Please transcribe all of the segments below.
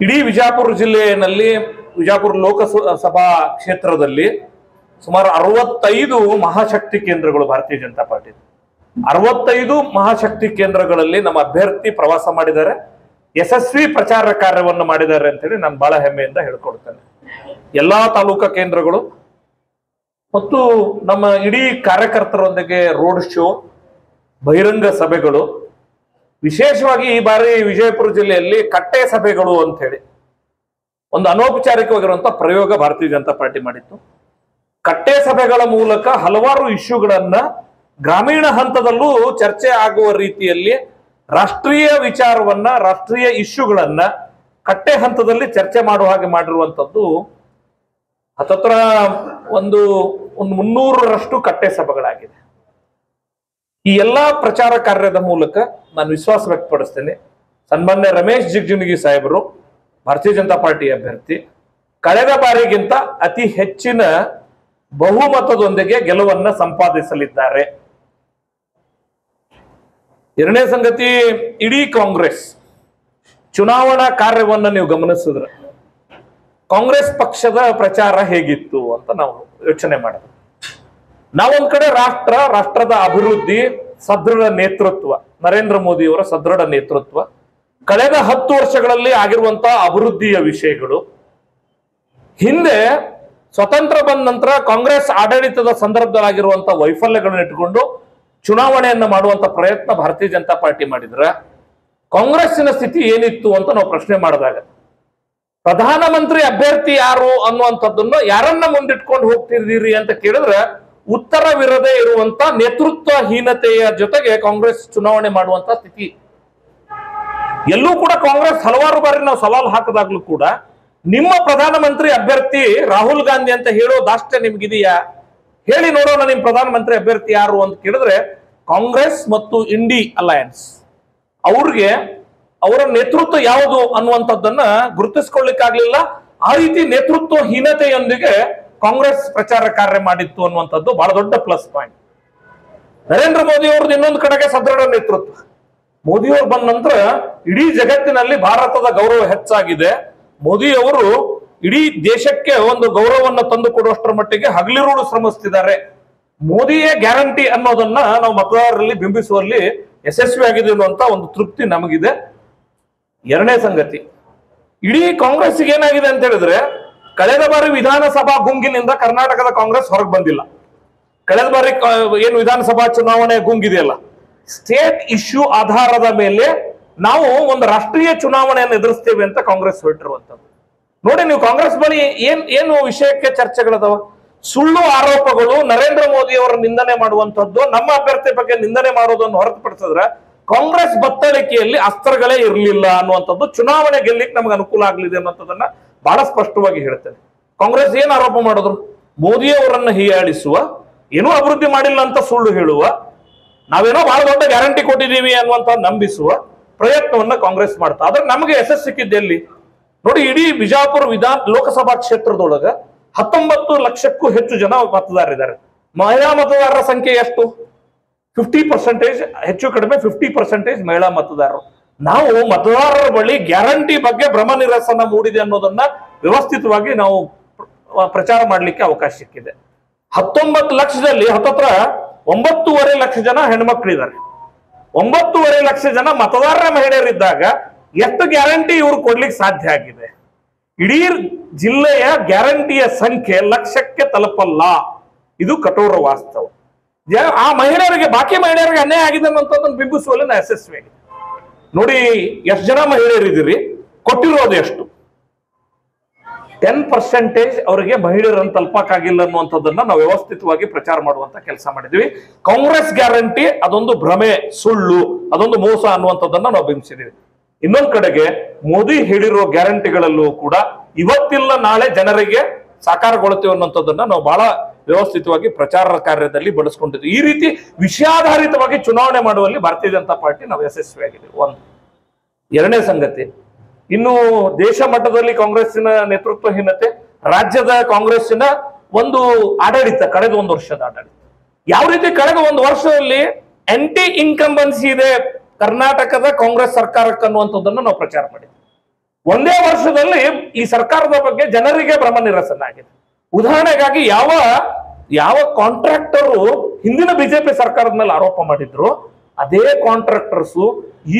ಇಡೀ ವಿಜಯಪುರ ಜಿಲ್ಲೆಯಲ್ಲಿ ವಿಜಯಪುರ ಲೋಕಸಭಾ ಕ್ಷೇತ್ರದಲ್ಲಿ ಸುಮಾರು 65 ಮಹಾಶಕ್ತಿ ಕೇಂದ್ರಗಳು ಭಾರತೀಯ ಜನತಾ ಪಾರ್ಟಿ 65 ಮಹಾಶಕ್ತಿ ಕೇಂದ್ರಗಳಲ್ಲಿ ನಮ್ಮ ಅಭ್ಯರ್ಥಿ ಪ್ರವಾಸ ಮಾಡಿದ್ದಾರೆ, ಯಶಸ್ವಿ ಪ್ರಚಾರ ಕಾರ್ಯವನ್ನು ಮಾಡಿದ್ದಾರೆ ಅಂತ ಹೇಳಿ ನಾನು ಬಹಳ ಹೆಮ್ಮೆಯಿಂದ ಹೇಳ್ಕೊಡ್ತೇನೆ. ಎಲ್ಲಾ ತಾಲೂಕಾ ಕೇಂದ್ರಗಳು ಮತ್ತು ನಮ್ಮ ಇಡೀ ಕಾರ್ಯಕರ್ತರೊಂದಿಗೆ ರೋಡ್ ಶೋ, ಬಹಿರಂಗ ಸಭೆಗಳು, ವಿಶೇಷವಾಗಿ ಈ ಬಾರಿ ವಿಜಯಪುರ ಜಿಲ್ಲೆಯಲ್ಲಿ ಕಟ್ಟೆ ಸಭೆಗಳು ಅಂತ ಹೇಳಿ ಒಂದು ಅನೌಪಚಾರಿಕವಾಗಿರುವಂತಹ ಪ್ರಯೋಗ ಭಾರತೀಯ ಜನತಾ ಪಾರ್ಟಿ ಮಾಡಿತ್ತು. ಕಟ್ಟೆ ಸಭೆಗಳ ಮೂಲಕ ಹಲವಾರು ಇಶ್ಯೂಗಳನ್ನ ಗ್ರಾಮೀಣ ಹಂತದಲ್ಲೂ ಚರ್ಚೆ ಆಗುವ ರೀತಿಯಲ್ಲಿ ರಾಷ್ಟ್ರೀಯ ವಿಚಾರವನ್ನ, ರಾಷ್ಟ್ರೀಯ ಇಶ್ಯೂಗಳನ್ನ ಕಟ್ಟೆ ಹಂತದಲ್ಲಿ ಚರ್ಚೆ ಮಾಡುವ ಹಾಗೆ ಮಾಡಿರುವಂತದ್ದು ಹತ್ತತ್ರ ಒಂದು 300ರಷ್ಟು ಕಟ್ಟೆ ಸಭೆಗಳಾಗಿದೆ. ಈ ಎಲ್ಲಾ ಪ್ರಚಾರ ಕಾರ್ಯದ ಮೂಲಕ ನಾನು ವಿಶ್ವಾಸ ವ್ಯಕ್ತಪಡಿಸ್ತೇನೆ, ಸನ್ಮಾನ್ಯ ರಮೇಶ್ ಜಿಗಜಿಣಗಿ ಸಾಹೇಬರು ಭಾರತೀಯ ಜನತಾ ಪಾರ್ಟಿ ಅಭ್ಯರ್ಥಿ ಕಳೆದ ಬಾರಿಗಿಂತ ಅತಿ ಹೆಚ್ಚಿನ ಬಹುಮತದೊಂದಿಗೆ ಗೆಲುವನ್ನ ಸಂಪಾದಿಸಲಿದ್ದಾರೆ. ಎರಡನೇ ಸಂಗತಿ, ಇಡೀ ಕಾಂಗ್ರೆಸ್ ಚುನಾವಣಾ ಕಾರ್ಯವನ್ನು ನೀವು ಗಮನಿಸಿದ್ರೆ ಕಾಂಗ್ರೆಸ್ ಪಕ್ಷದ ಪ್ರಚಾರ ಹೇಗಿತ್ತು ಅಂತ ನಾವು ಯೋಚನೆ ಮಾಡಿದ್ವಿ. ನಾವೊಂದ್ ಕಡೆ ರಾಷ್ಟ್ರದ ಅಭಿವೃದ್ಧಿ, ಸದೃಢ ನೇತೃತ್ವ, ನರೇಂದ್ರ ಮೋದಿ ಅವರ ಸದೃಢ ನೇತೃತ್ವ, ಕಳೆದ 10 ವರ್ಷಗಳಲ್ಲಿ ಆಗಿರುವಂತಹ ಅಭಿವೃದ್ಧಿಯ ವಿಷಯಗಳು, ಹಿಂದೆ ಸ್ವತಂತ್ರ ಬಂದ ನಂತರ ಕಾಂಗ್ರೆಸ್ ಆಡಳಿತದ ಸಂದರ್ಭದಲ್ಲಾಗಿರುವಂತಹ ವೈಫಲ್ಯಗಳನ್ನು ಇಟ್ಟುಕೊಂಡು ಚುನಾವಣೆಯನ್ನ ಮಾಡುವಂತ ಪ್ರಯತ್ನ ಭಾರತೀಯ ಜನತಾ ಪಾರ್ಟಿ ಮಾಡಿದ್ರೆ ಕಾಂಗ್ರೆಸ್ಸಿನ ಸ್ಥಿತಿ ಏನಿತ್ತು ಅಂತ ನಾವು ಪ್ರಶ್ನೆ ಮಾಡಿದಾಗ ಪ್ರಧಾನಮಂತ್ರಿ ಅಭ್ಯರ್ಥಿ ಯಾರು ಅನ್ನುವಂಥದ್ದನ್ನು ಯಾರನ್ನ ಮುಂದಿಟ್ಕೊಂಡು ಹೋಗ್ತಿದ್ದೀರಿ ಅಂತ ಕೇಳಿದ್ರೆ ಉತ್ತರವಿರದೇ ಇರುವಂತ ನೇತೃತ್ವಹೀನತೆಯ ಜೊತೆಗೆ ಕಾಂಗ್ರೆಸ್ ಚುನಾವಣೆ ಮಾಡುವಂತ ಸ್ಥಿತಿ. ಎಲ್ಲೂ ಕೂಡ ಕಾಂಗ್ರೆಸ್ ಹಲವಾರು ಬಾರಿ ನಾವು ಸವಾಲು ಹಾಕಿದಾಗ್ಲೂ ಕೂಡ ನಿಮ್ಮ ಪ್ರಧಾನಮಂತ್ರಿ ಅಭ್ಯರ್ಥಿ ರಾಹುಲ್ ಗಾಂಧಿ ಅಂತ ಹೇಳೋ ದಾಷ್ಟ್ಯ ನಿಮ್ಗಿದೆಯಾ, ಹೇಳಿ ನೋಡೋಣ ನಿಮ್ ಪ್ರಧಾನಮಂತ್ರಿ ಅಭ್ಯರ್ಥಿ ಯಾರು ಅಂತ ಕೇಳಿದ್ರೆ ಕಾಂಗ್ರೆಸ್ ಮತ್ತು ಇಂಡಿ ಅಲಯನ್ಸ್ ಅವ್ರಿಗೆ ಅವರ ನೇತೃತ್ವ ಯಾವುದು ಅನ್ನುವಂಥದ್ದನ್ನ ಗುರುತಿಸ್ಕೊಳ್ಳಿಕ್ಕಾಗ್ಲಿಲ್ಲ. ಆ ರೀತಿ ನೇತೃತ್ವಹೀನತೆಯೊಂದಿಗೆ ಕಾಂಗ್ರೆಸ್ ಪ್ರಚಾರ ಕಾರ್ಯ ಮಾಡಿತ್ತು ಅನ್ನುವಂಥದ್ದು ಬಹಳ ದೊಡ್ಡ ಪ್ಲಸ್ ಪಾಯಿಂಟ್. ನರೇಂದ್ರ ಮೋದಿ ಅವ್ರದ್ದು ಇನ್ನೊಂದು ಕಡೆಗೆ ಸದೃಢ ನೇತೃತ್ವ. ಮೋದಿಯವರು ಬಂದ ನಂತರ ಇಡೀ ಜಗತ್ತಿನಲ್ಲಿ ಭಾರತದ ಗೌರವ ಹೆಚ್ಚಾಗಿದೆ. ಮೋದಿ ಅವರು ಇಡೀ ದೇಶಕ್ಕೆ ಒಂದು ಗೌರವವನ್ನು ತಂದು ಕೊಡುವಷ್ಟರ ಮಟ್ಟಿಗೆ ಹಗಲಿರುಳು ಶ್ರಮಿಸ್ತಿದ್ದಾರೆ. ಮೋದಿಯೇ ಗ್ಯಾರಂಟಿ ಅನ್ನೋದನ್ನ ನಾವು ಮತದಾರರಲ್ಲಿ ಬಿಂಬಿಸುವಲ್ಲಿ ಯಶಸ್ವಿಯಾಗಿದೆ ಅನ್ನುವಂತ ಒಂದು ತೃಪ್ತಿ ನಮಗಿದೆ. ಎರಡನೇ ಸಂಗತಿ, ಇಡೀ ಕಾಂಗ್ರೆಸ್ಗೆ ಏನಾಗಿದೆ ಅಂತ ಹೇಳಿದ್ರೆ ಕಳೆದ ಬಾರಿ ವಿಧಾನಸಭಾ ಗುಂಗಿನಿಂದ ಕರ್ನಾಟಕದ ಕಾಂಗ್ರೆಸ್ ಹೊರಗೆ ಬಂದಿಲ್ಲ. ಕಳೆದ ಬಾರಿ ಏನು ವಿಧಾನಸಭಾ ಚುನಾವಣೆ ಗುಂಗಿದೆಯಲ್ಲ, ಸ್ಟೇಟ್ ಇಶ್ಯೂ ಆಧಾರದ ಮೇಲೆ ನಾವು ಒಂದು ರಾಷ್ಟ್ರೀಯ ಚುನಾವಣೆಯನ್ನು ಎದುರಿಸ್ತೇವೆ ಅಂತ ಕಾಂಗ್ರೆಸ್ ಹೊರಟಿರುವಂತದ್ದು. ನೋಡಿ, ನೀವು ಕಾಂಗ್ರೆಸ್ ಬಳಿ ಏನು ವಿಷಯಕ್ಕೆ ಚರ್ಚೆಗಳದಾವ? ಸುಳ್ಳು ಆರೋಪಗಳು, ನರೇಂದ್ರ ಮೋದಿ ಅವರ ನಿಂದನೆ ಮಾಡುವಂತದ್ದು, ನಮ್ಮ ಅಭ್ಯರ್ಥಿ ಬಗ್ಗೆ ನಿಂದನೆ ಮಾಡೋದನ್ನು ಹೊರತುಪಡಿಸಿದ್ರೆ ಕಾಂಗ್ರೆಸ್ ಬತ್ತಳಿಕೆಯಲ್ಲಿ ಅಸ್ತ್ರಗಳೇ ಇರಲಿಲ್ಲ ಅನ್ನುವಂಥದ್ದು ಚುನಾವಣೆ ಗೆಲ್ಲಿಕ್ಕೆ ನಮ್ಗೆ ಅನುಕೂಲ ಆಗಲಿದೆ ಅನ್ನೋದನ್ನ ಬಹಳ ಸ್ಪಷ್ಟವಾಗಿ ಹೇಳ್ತೇನೆ. ಕಾಂಗ್ರೆಸ್ ಏನ್ ಆರೋಪ ಮಾಡಿದ್ರು? ಮೋದಿ ಅವರನ್ನ ಹೀಯಾಳಿಸುವ, ಏನೂ ಅಭಿವೃದ್ಧಿ ಮಾಡಿಲ್ಲ ಅಂತ ಸುಳ್ಳು ಹೇಳುವ, ನಾವೇನೋ ಬಹಳ ದೊಡ್ಡ ಗ್ಯಾರಂಟಿ ಕೊಟ್ಟಿದ್ದೀವಿ ಅನ್ನುವಂತ ನಂಬಿಸುವ ಪ್ರಯತ್ನವನ್ನ ಕಾಂಗ್ರೆಸ್ ಮಾಡ್ತಾ. ಆದ್ರೆ ನಮಗೆ ಯಶಸ್ಸು ಸಿಕ್ಕಿದ್ದೆಲ್ಲಿ ನೋಡಿ, ಇಡೀ ಬಿಜಾಪುರ ಲೋಕಸಭಾ ಕ್ಷೇತ್ರದೊಳಗ 19 ಲಕ್ಷಕ್ಕೂ ಹೆಚ್ಚು ಜನ ಮತದಾರರಿದ್ದಾರೆ. ಮಹಿಳಾ ಮತದಾರರ ಸಂಖ್ಯೆ ಎಷ್ಟು? 50%, ಹೆಚ್ಚು ಕಡಿಮೆ 50% ಮಹಿಳಾ ಮತದಾರರು. ನಾವು ಮತದಾರರ ಬಳಿ ಗ್ಯಾರಂಟಿ ಬಗ್ಗೆ ಭ್ರಮ ನಿರಸನ ಮೂಡಿದೆ ಅನ್ನೋದನ್ನ ವ್ಯವಸ್ಥಿತವಾಗಿ ನಾವು ಪ್ರಚಾರ ಮಾಡ್ಲಿಕ್ಕೆ ಅವಕಾಶ ಸಿಕ್ಕಿದೆ. 19 ಲಕ್ಷದಲ್ಲಿ ಹತ್ತತ್ರ 9.5 ಲಕ್ಷ ಜನ ಹೆಣ್ಮಕ್ಳಿದ್ದಾರೆ. 9.5 ಲಕ್ಷ ಜನ ಮತದಾರರ ಮಹಿಳೆಯರಿದ್ದಾಗ ಎಷ್ಟು ಗ್ಯಾರಂಟಿ ಇವರು ಕೊಡ್ಲಿಕ್ಕೆ ಸಾಧ್ಯ ಆಗಿದೆ? ಇಡೀ ಜಿಲ್ಲೆಯ ಗ್ಯಾರಂಟಿಯ ಸಂಖ್ಯೆ ಲಕ್ಷಕ್ಕೆ ತಲುಪಲ್ಲ. ಇದು ಕಠೋರ ವಾಸ್ತವ. ಆ ಮಹಿಳೆಯರಿಗೆ, ಬಾಕಿ ಮಹಿಳೆಯರಿಗೆ ಅನ್ಯಾಯ ಆಗಿದೆ ಅನ್ನೋದನ್ನು ಬಿಂಬಿಸುವಲ್ಲಿ ನಾ ಯಶಸ್ವಿಯಾಗಿದೆ. ನೋಡಿ, ಎಷ್ಟು ಜನ ಮಹಿಳೆಯರಿದ್ದೀರಿ, ಕೊಟ್ಟಿರೋದು ಎಷ್ಟು? 10% ಅವರಿಗೆ ಮಹಿಳೆಯರನ್ನು ತಲುಪಕ್ಕಾಗಿಲ್ಲ ಅನ್ನುವಂಥದ್ದನ್ನ ನಾವು ವ್ಯವಸ್ಥಿತವಾಗಿ ಪ್ರಚಾರ ಮಾಡುವಂತ ಕೆಲಸ ಮಾಡಿದ್ವಿ. ಕಾಂಗ್ರೆಸ್ ಗ್ಯಾರಂಟಿ ಅದೊಂದು ಭ್ರಮೆ, ಸುಳ್ಳು, ಅದೊಂದು ಮೋಸ ಅನ್ನುವಂಥದ್ದನ್ನ ನಾವು ಬಿಂಬಿಸಿದೀವಿ. ಇನ್ನೊಂದ್ ಕಡೆಗೆ ಮೋದಿ ಹೇಳಿರೋ ಗ್ಯಾರಂಟಿಗಳಲ್ಲೂ ಕೂಡ ಇವತ್ತಿಲ್ಲ ನಾಳೆ ಜನರಿಗೆ ಸಾಕಾರಗೊಳ್ಳುತ್ತೇವೆ ಅನ್ನುವಂಥದ್ದನ್ನ ನಾವು ಬಹಳ ವ್ಯವಸ್ಥಿತವಾಗಿ ಪ್ರಚಾರ ಕಾರ್ಯದಲ್ಲಿ ಬಳಸ್ಕೊಂಡಿದ್ವಿ. ಈ ರೀತಿ ವಿಷಯಾಧಾರಿತವಾಗಿ ಚುನಾವಣೆ ಮಾಡುವಲ್ಲಿ ಭಾರತೀಯ ಜನತಾ ಪಾರ್ಟಿ ನಾವು ಯಶಸ್ವಿಯಾಗಿದೆ. ಒಂದು. ಎರಡನೇ ಸಂಗತಿ, ಇನ್ನು ದೇಶ ಮಟ್ಟದಲ್ಲಿ ಕಾಂಗ್ರೆಸ್ಸಿನ ನೇತೃತ್ವಹೀನತೆ, ರಾಜ್ಯದ ಕಾಂಗ್ರೆಸ್ಸಿನ ಒಂದು ಆಡಳಿತ, ಕಳೆದ 1 ವರ್ಷದ ಆಡಳಿತ ಯಾವ ರೀತಿ ಕಳೆದ 1 ವರ್ಷದಲ್ಲಿ ಆಂಟಿ ಇನ್ಕಂಬನ್ಸಿ ಇದೆ ಕರ್ನಾಟಕದ ಕಾಂಗ್ರೆಸ್ ಸರ್ಕಾರಕ್ಕೆ ಅನ್ನುವಂಥದ್ದನ್ನು ನಾವು ಪ್ರಚಾರ ಮಾಡಿದ್ವಿ. ಒಂದೇ ವರ್ಷದಲ್ಲಿ ಈ ಸರ್ಕಾರದ ಬಗ್ಗೆ ಜನರಿಗೆ ಭ್ರಮ ನಿರಸನ ಆಗಿದೆ. ಉದಾಹರಣೆಗಾಗಿ ಯಾವ ಕಾಂಟ್ರಾಕ್ಟರು ಹಿಂದಿನ ಬಿಜೆಪಿ ಸರ್ಕಾರದ ಮೇಲೆ ಆರೋಪ ಮಾಡಿದ್ರು, ಅದೇ ಕಾಂಟ್ರಾಕ್ಟರ್ಸು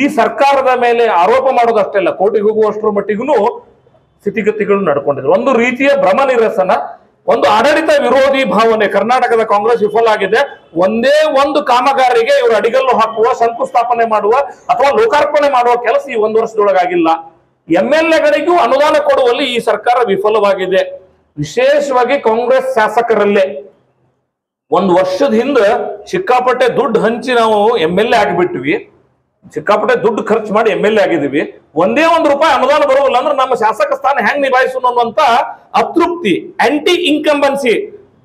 ಈ ಸರ್ಕಾರದ ಮೇಲೆ ಆರೋಪ ಮಾಡೋದಷ್ಟೇ ಅಲ್ಲ, ಕೋರ್ಟಿಗೆ ಹೋಗುವಷ್ಟರ ಮಟ್ಟಿಗೂ ಸ್ಥಿತಿಗತಿಗಳು ನಡ್ಕೊಂಡಿದ್ರು. ಒಂದು ರೀತಿಯ ಭ್ರಮ ನಿರಸನ, ಒಂದು ಆಡಳಿತ ವಿರೋಧಿ ಭಾವನೆ. ಕರ್ನಾಟಕದ ಕಾಂಗ್ರೆಸ್ ವಿಫಲ ಆಗಿದೆ. ಒಂದೇ ಒಂದು ಕಾಮಗಾರಿಗೆ ಇವರು ಅಡಿಗಲ್ಲು ಹಾಕುವ, ಶಂಕುಸ್ಥಾಪನೆ ಮಾಡುವ ಅಥವಾ ಲೋಕಾರ್ಪಣೆ ಮಾಡುವ ಕೆಲಸ ಈ ಒಂದು ವರ್ಷದೊಳಗಾಗಿಲ್ಲ. MLA-ಗಳಿಗೂ ಅನುದಾನ ಕೊಡುವಲ್ಲಿ ಈ ಸರ್ಕಾರ ವಿಫಲವಾಗಿದೆ. ವಿಶೇಷವಾಗಿ ಕಾಂಗ್ರೆಸ್ ಶಾಸಕರಲ್ಲೇ ಒಂದು ವರ್ಷದ ಹಿಂದೆ ಸಿಕ್ಕಾಪಟ್ಟೆ ದುಡ್ಡು ಹಂಚಿ ನಾವು MLA ಆಗಿಬಿಟ್ವಿ, ಸಿಕ್ಕಾಪಟ್ಟೆ ದುಡ್ಡು ಖರ್ಚು ಮಾಡಿ MLA ಆಗಿದ್ದೀವಿ. ಒಂದೇ ಒಂದು ರೂಪಾಯಿ ಅನುದಾನ ಬರುವುದಿಲ್ಲ ಅಂದ್ರೆ ನಮ್ಮ ಶಾಸಕ ಸ್ಥಾನ ಹೆಂಗ್ ನಿಭಾಯಿಸೋಣ ಅನ್ನುವಂತ ಅತೃಪ್ತಿ, ಆಂಟಿ ಇನ್ಕಂಬನ್ಸಿ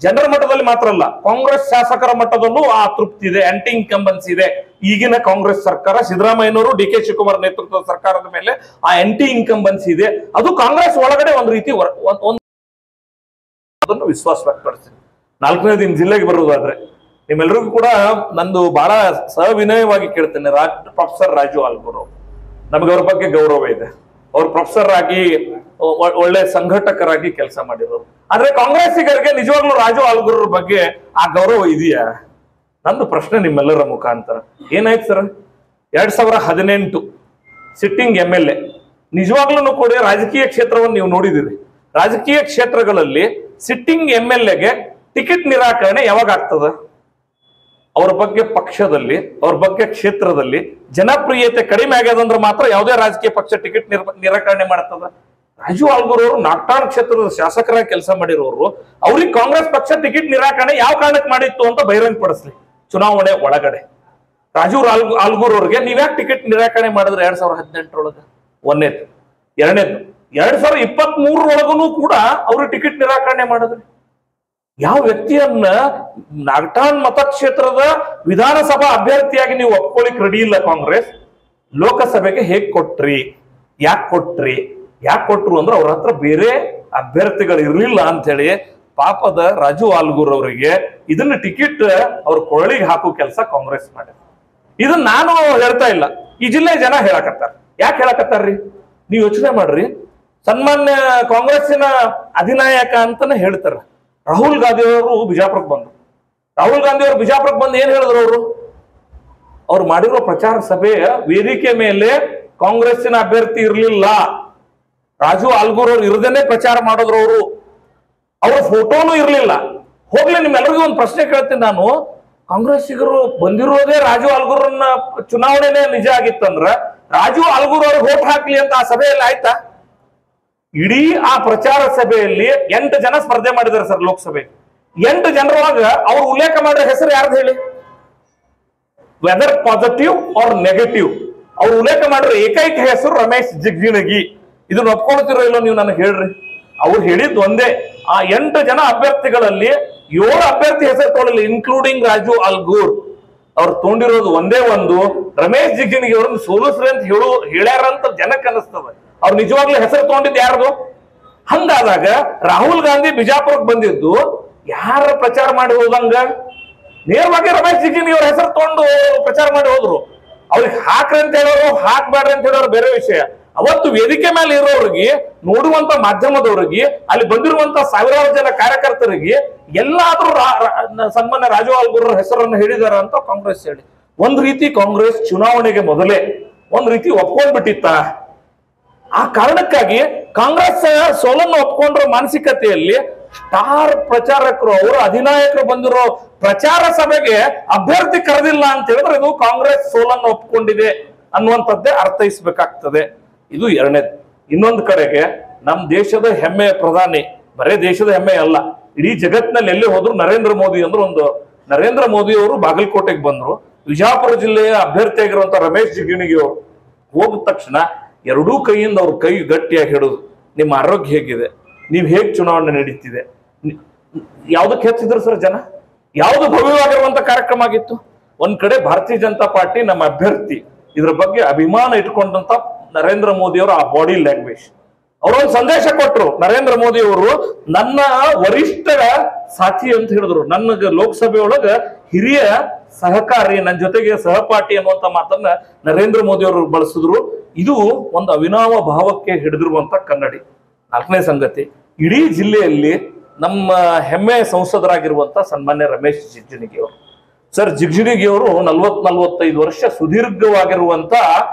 ಜನರ ಮಟ್ಟದಲ್ಲಿ ಮಾತ್ರ ಅಲ್ಲ, ಕಾಂಗ್ರೆಸ್ ಶಾಸಕರ ಮಟ್ಟದಲ್ಲೂ ಆ ಅತೃಪ್ತಿ ಇದೆ, ಆಂಟಿ ಇನ್ಕಂಬನ್ಸಿ ಇದೆ. ಈಗಿನ ಕಾಂಗ್ರೆಸ್ ಸರ್ಕಾರ, ಸಿದ್ದರಾಮಯ್ಯನವರು DK ಶಿವಕುಮಾರ್ ನೇತೃತ್ವದ ಸರ್ಕಾರದ ಮೇಲೆ ಆ ಆಂಟಿ ಇನ್ಕಂಬನ್ಸಿ ಇದೆ. ಅದು ಕಾಂಗ್ರೆಸ್ ಒಳಗಡೆ ಒಂದು ರೀತಿ ಅದನ್ನು ವಿಶ್ವಾಸ ವ್ಯಕ್ತಪಡಿಸ್ತೀನಿ. 4ನೇ ದಿನ ಜಿಲ್ಲೆಗೆ ಬರುವುದಾದ್ರೆ ನಿಮ್ಮೆಲ್ಲರಿಗೂ ಕೂಡ ನಂದು ಬಹಳ ಸವಿನಯವಾಗಿ ಕೇಳ್ತೇನೆ. ಪ್ರೊಫೆಸರ್ ರಾಜು ಆಲ್ಗೂರ್, ನಮಗೆ ಅವ್ರ ಬಗ್ಗೆ ಗೌರವ ಇದೆ. ಅವ್ರು ಪ್ರೊಫೆಸರ್ ಆಗಿ ಒಳ್ಳೆ ಸಂಘಟಕರಾಗಿ ಕೆಲಸ ಮಾಡಿರೋರು. ಆದ್ರೆ ಕಾಂಗ್ರೆಸ್ಸಿಗರಿಗೆ ನಿಜವಾಗ್ಲೂ ರಾಜು ಆಲ್ಗೂರ್ ಬಗ್ಗೆ ಆ ಗೌರವ ಇದೆಯಾ? ನಂದು ಪ್ರಶ್ನೆ ನಿಮ್ಮೆಲ್ಲರ ಮುಖಾಂತರ. ಏನಾಯ್ತು ಸರ್, 2018 ಸಿಟ್ಟಿಂಗ್ MLA. ನಿಜವಾಗ್ಲೂ ಕೂಡ ರಾಜಕೀಯ ಕ್ಷೇತ್ರವನ್ನು ನೀವು ನೋಡಿದಿರಿ. ರಾಜಕೀಯ ಕ್ಷೇತ್ರಗಳಲ್ಲಿ ಸಿಟ್ಟಿಂಗ್ MLA-ಗೆ ಟಿಕೆಟ್ ನಿರಾಕರಣೆ ಯಾವಾಗ ಆಗ್ತದ? ಅವ್ರ ಬಗ್ಗೆ ಪಕ್ಷದಲ್ಲಿ, ಅವ್ರ ಬಗ್ಗೆ ಕ್ಷೇತ್ರದಲ್ಲಿ ಜನಪ್ರಿಯತೆ ಕಡಿಮೆ ಆಗ್ಯದಂದ್ರೆ ಮಾತ್ರ ಯಾವುದೇ ರಾಜಕೀಯ ಪಕ್ಷ ಟಿಕೆಟ್ ನಿರಾಕರಣೆ ಮಾಡ್ತದ. ರಾಜು ಆಲ್ಗೂರ್ ಅವರು ನಾಗ್ಟಾನ್ ಕ್ಷೇತ್ರದ ಶಾಸಕರಾಗಿ ಕೆಲಸ ಮಾಡಿರೋರು, ಅವ್ರಿಗೆ ಕಾಂಗ್ರೆಸ್ ಪಕ್ಷ ಟಿಕೆಟ್ ನಿರಾಕರಣೆ ಯಾವ ಕಾರಣಕ್ಕೆ ಮಾಡಿತ್ತು ಅಂತ ಬಹಿರಂಗ ಪಡಿಸ್ಲಿ ಚುನಾವಣೆ ಒಳಗಡೆ. ರಾಜು ಆಲ್ಗೂರ್ ಅವ್ರಿಗೆ ನೀವ್ಯಾಕೆ ಟಿಕೆಟ್ ನಿರಾಕರಣೆ ಮಾಡಿದ್ರೆ 2018 ಒಂದೇದು. ಎರಡನೇದು 2023 ಕೂಡ ಅವರು ಟಿಕೆಟ್ ನಿರಾಕರಣೆ ಮಾಡಿದ್ರೆ ಯಾವ ವ್ಯಕ್ತಿಯನ್ನ ನಾಗ್ಟಾನ್ ಮತಕ್ಷೇತ್ರದ ವಿಧಾನಸಭಾ ಅಭ್ಯರ್ಥಿಯಾಗಿ ನೀವು ಒಪ್ಕೊಳ್ಳಿಕ್ ರೆಡಿ ಇಲ್ಲ ಕಾಂಗ್ರೆಸ್, ಲೋಕಸಭೆಗೆ ಹೇಗ್ ಕೊಟ್ರಿ? ಯಾಕೆ ಕೊಟ್ರು ಅಂದ್ರೆ ಅವ್ರ ಹತ್ರ ಬೇರೆ ಅಭ್ಯರ್ಥಿಗಳು ಇರ್ಲಿಲ್ಲ ಅಂತ ಹೇಳಿ ಪಾಪದ ರಾಜು ಆಲ್ಗೂರ್ ಅವರಿಗೆ ಇದನ್ನ ಟಿಕೆಟ್ ಅವ್ರ ಕೊರಳಿಗೆ ಹಾಕೋ ಕೆಲಸ ಕಾಂಗ್ರೆಸ್ ಮಾಡಿದೆ. ಇದನ್ನ ನಾನು ಹೇಳ್ತಾ ಇಲ್ಲ, ಈ ಜಿಲ್ಲೆ ಜನ ಹೇಳಕತ್ತಾರ. ಯಾಕೆ ಹೇಳಕತ್ತಾರ್ರಿ? ನೀವು ಯೋಚನೆ ಮಾಡ್ರಿ. ಸನ್ಮಾನ್ಯ ಕಾಂಗ್ರೆಸ್ಸಿನ ಅಧಿನಾಯಕ ಅಂತಾನೆ ಹೇಳ್ತಾರ ರಾಹುಲ್ ಗಾಂಧಿ ಅವರು ಬಿಜಾಪುರಕ್ಕೆ ಬಂದ್ರು. ರಾಹುಲ್ ಗಾಂಧಿ ಅವರು ಬಿಜಾಪುರಕ್ಕೆ ಬಂದು ಏನ್ ಹೇಳಿದ್ರು? ಅವ್ರು ಮಾಡಿರೋ ಪ್ರಚಾರ ಸಭೆಯ ವೇದಿಕೆ ಮೇಲೆ ಕಾಂಗ್ರೆಸ್ಸಿನ ಅಭ್ಯರ್ಥಿ ಇರ್ಲಿಲ್ಲ, ರಾಜು ಆಲ್ಗೂರ್ ಅವ್ರು ಇರದೇನೆ ಪ್ರಚಾರ ಮಾಡಿದ್ರು. ಅವ್ರ ಫೋಟೋನು ಇರ್ಲಿಲ್ಲ. ಹೋಗ್ಲಿ, ನಿಮ್ಮೆಲ್ಲರಿಗೂ ಒಂದು ಪ್ರಶ್ನೆ ಕೇಳ್ತೀನಿ ನಾನು. ಕಾಂಗ್ರೆಸ್ಸಿಗರು ಬಂದಿರೋದೇ ರಾಜು ಆಲ್ಗೂರ್ನ ಚುನಾವಣೆನೇ ನಿಜ ಆಗಿತ್ತಂದ್ರ ರಾಜು ಆಲ್ಗೂರ್ ಅವ್ರಿಗೆ ವೋಟ್ ಹಾಕ್ಲಿ ಅಂತ ಆ ಸಭೆಯಲ್ಲಿ ಆಯ್ತಾ? ಇಡೀ ಆ ಪ್ರಚಾರ ಸಭೆಯಲ್ಲಿ 8 ಜನ ಸ್ಪರ್ಧೆ ಮಾಡಿದಾರೆ ಸರ್ ಲೋಕಸಭೆ. 8 ಜನರೊಳಗ ಅವ್ರು ಉಲ್ಲೇಖ ಮಾಡಿದ ಹೆಸರು ಯಾರ್ದು ಹೇಳಿ? ವೆದರ್ ಪಾಸಿಟಿವ್ ಆರ್ ನೆಗೆಟಿವ್ ಅವ್ರು ಉಲ್ಲೇಖ ಮಾಡಿರೋ ಏಕೈಕ ಹೆಸರು ರಮೇಶ್ ಜಿಗಜಿಣಗಿ. ಇದನ್ನ ಒಪ್ಕೊಳ್ತಿರೋ ಇಲ್ಲೋ ನೀವು ನನಗೆ ಹೇಳ್ರಿ. ಅವ್ರು ಹೇಳಿದ್ ಒಂದೇ, ಆ 8 ಜನ ಅಭ್ಯರ್ಥಿಗಳಲ್ಲಿ 7 ಅಭ್ಯರ್ಥಿ ಹೆಸರು ತೊಗೊಳ್ಳಿಲ್ಲ, ಇನ್ಕ್ಲೂಡಿಂಗ್ ರಾಜು ಆಲ್ಗೂರ್. ಅವ್ರು ತೊಗೊಂಡಿರೋದು ಒಂದೇ ಒಂದು, ರಮೇಶ್ ಜಿಗಜಿಣಗಿ ಅವ್ರನ್ನ ಸೋಲಿಸ್ರಿ ಅಂತ ಹೇಳ್ಯಾರಂತ ಜನಕ್ಕೆ ಅನಿಸ್ತದ. ಅವ್ರು ನಿಜವಾಗ್ಲೂ ಹೆಸರು ತಗೊಂಡಿದ್ದು ಯಾರ್ದು? ಹಂಗಾದಾಗ ರಾಹುಲ್ ಗಾಂಧಿ ಬಿಜಾಪುರಕ್ಕೆ ಬಂದಿದ್ದು ಯಾರ ಪ್ರಚಾರ ಮಾಡಿ ಹೋದಂಗ? ನೇರವಾಗಿ ರಮೇಶ್ ಜಿಗಜಿಣಗಿ ಅವ್ರ ಹೆಸರು ತಗೊಂಡು ಪ್ರಚಾರ ಮಾಡಿ ಹೋದ್ರು. ಅವ್ರಿಗೆ ಹಾಕ್ರಿ ಅಂತ ಹೇಳೋರು, ಹಾಕ್ಬೇಡ್ರಿ ಅಂತ ಹೇಳೋರು ಬೇರೆ ವಿಷಯ. ಅವತ್ತು ವೇದಿಕೆ ಮೇಲೆ ಇರೋರಿಗೆ, ನೋಡುವಂತ ಮಾಧ್ಯಮದವರಿಗೆ, ಅಲ್ಲಿ ಬಂದಿರುವಂತ ಸಾವಿರಾರು ಜನ ಕಾರ್ಯಕರ್ತರಿಗೆ ಎಲ್ಲಾದ್ರೂ ಸನ್ಮಾನ್ಯ ರಾಜು ಆಲ್ಗೂರ್ ಹೆಸರನ್ನು ಹೇಳಿದಾರ ಅಂತ ಕಾಂಗ್ರೆಸ್ ಹೇಳಿ. ಒಂದ್ ರೀತಿ ಕಾಂಗ್ರೆಸ್ ಚುನಾವಣೆಗೆ ಮೊದಲೇ ಒಂದ್ ರೀತಿ ಒಪ್ಕೊಂಡ್ಬಿಟ್ಟಿತ್ತ. ಆ ಕಾರಣಕ್ಕಾಗಿ ಕಾಂಗ್ರೆಸ್ ಸೋಲನ್ನು ಒಪ್ಕೊಂಡ್ರ ಮಾನಸಿಕತೆಯಲ್ಲಿ ಸ್ಟಾರ್ ಪ್ರಚಾರಕರು, ಅವರ ಅಧಿನಾಯಕರು ಬಂದಿರೋ ಪ್ರಚಾರ ಸಭೆಗೆ ಅಭ್ಯರ್ಥಿ ಕರೆದಿಲ್ಲ ಅಂತ ಹೇಳಿದ್ರೆ ಇದು ಕಾಂಗ್ರೆಸ್ ಸೋಲನ್ನು ಒಪ್ಕೊಂಡಿದೆ ಅನ್ನುವಂಥದ್ದೇ ಅರ್ಥೈಸಬೇಕಾಗ್ತದೆ. ಇದು ಎರಡನೇದು. ಇನ್ನೊಂದು ಕಡೆಗೆ ನಮ್ಮ ದೇಶದ ಹೆಮ್ಮೆಯ ಪ್ರಧಾನಿ, ಬರೇ ದೇಶದ ಹೆಮ್ಮೆ ಅಲ್ಲ, ಇಡೀ ಜಗತ್ತಿನಲ್ಲಿ ಎಲ್ಲಿ ಹೋದ್ರು ನರೇಂದ್ರ ಮೋದಿ ಅಂದ್ರೆ ನರೇಂದ್ರ ಮೋದಿ ಅವರು ಬಾಗಲಕೋಟೆಗೆ ಬಂದ್ರು. ವಿಜಾಪುರ ಜಿಲ್ಲೆಯ ಅಭ್ಯರ್ಥಿಯಾಗಿರುವಂತ ರಮೇಶ್ ಜಿಗಜಿಣಗಿ ಅವರು ಹೋಗಿದ ತಕ್ಷಣ ಎರಡೂ ಕೈಯಿಂದ ಅವ್ರ ಕೈ ಗಟ್ಟಿಯಾಗಿ ಹಿಡಿದು, ನಿಮ್ಮ ಆರೋಗ್ಯ ಹೇಗಿದೆ, ನೀವು ಹೇಗೆ ಚುನಾವಣೆ ನಡೀತಿದೆ, ಯಾವ್ದಕ್ಕೆ ಹೆಚ್ಚಿದ್ರು ಸರ್ ಜನ? ಯಾವ್ದು ಭವ್ಯವಾಗಿರುವಂತ ಕಾರ್ಯಕ್ರಮ ಆಗಿತ್ತು? ಒಂದ್ ಕಡೆ ಭಾರತೀಯ ಜನತಾ ಪಾರ್ಟಿ ನಮ್ಮ ಅಭ್ಯರ್ಥಿ, ಇದ್ರ ಬಗ್ಗೆ ಅಭಿಮಾನ ಇಟ್ಕೊಂಡಂತ ನರೇಂದ್ರ ಮೋದಿ ಅವರು ಆ ಬಾಡಿ ಲ್ಯಾಂಗ್ವೇಜ್, ಅವರೊಂದು ಸಂದೇಶ ಕೊಟ್ಟರು. ನರೇಂದ್ರ ಮೋದಿ ಅವರು ನನ್ನ ವರಿಷ್ಠರ ಸಾಥಿ ಅಂತ ಹೇಳಿದ್ರು, ನನಗೆ ಲೋಕಸಭೆ ಒಳಗ ಹಿರಿಯ ಸಹಕಾರಿ, ನನ್ನ ಜೊತೆಗೆ ಸಹಪಾಠಿ ಅನ್ನುವಂತ ಮಾತನ್ನ ನರೇಂದ್ರ ಮೋದಿ ಅವರು ಬಳಸಿದ್ರು. ಇದು ಒಂದು ಅವಿನಾವ ಭಾವಕ್ಕೆ ಹಿಡಿದಿರುವಂತ ಕನ್ನಡಿ. ನಾಲ್ಕನೇ ಸಂಗತಿ, ಇಡೀ ಜಿಲ್ಲೆಯಲ್ಲಿ ನಮ್ಮ ಹೆಮ್ಮೆ ಸಂಸದರಾಗಿರುವಂತ ಸನ್ಮಾನ್ಯ ರಮೇಶ್ ಜಿಗಜಿಣಗಿ ಅವರು. ಸರ್, ಜಿಗಜಿಣಗಿ ಅವರು 40-45 ವರ್ಷ ಸುದೀರ್ಘವಾಗಿರುವಂತ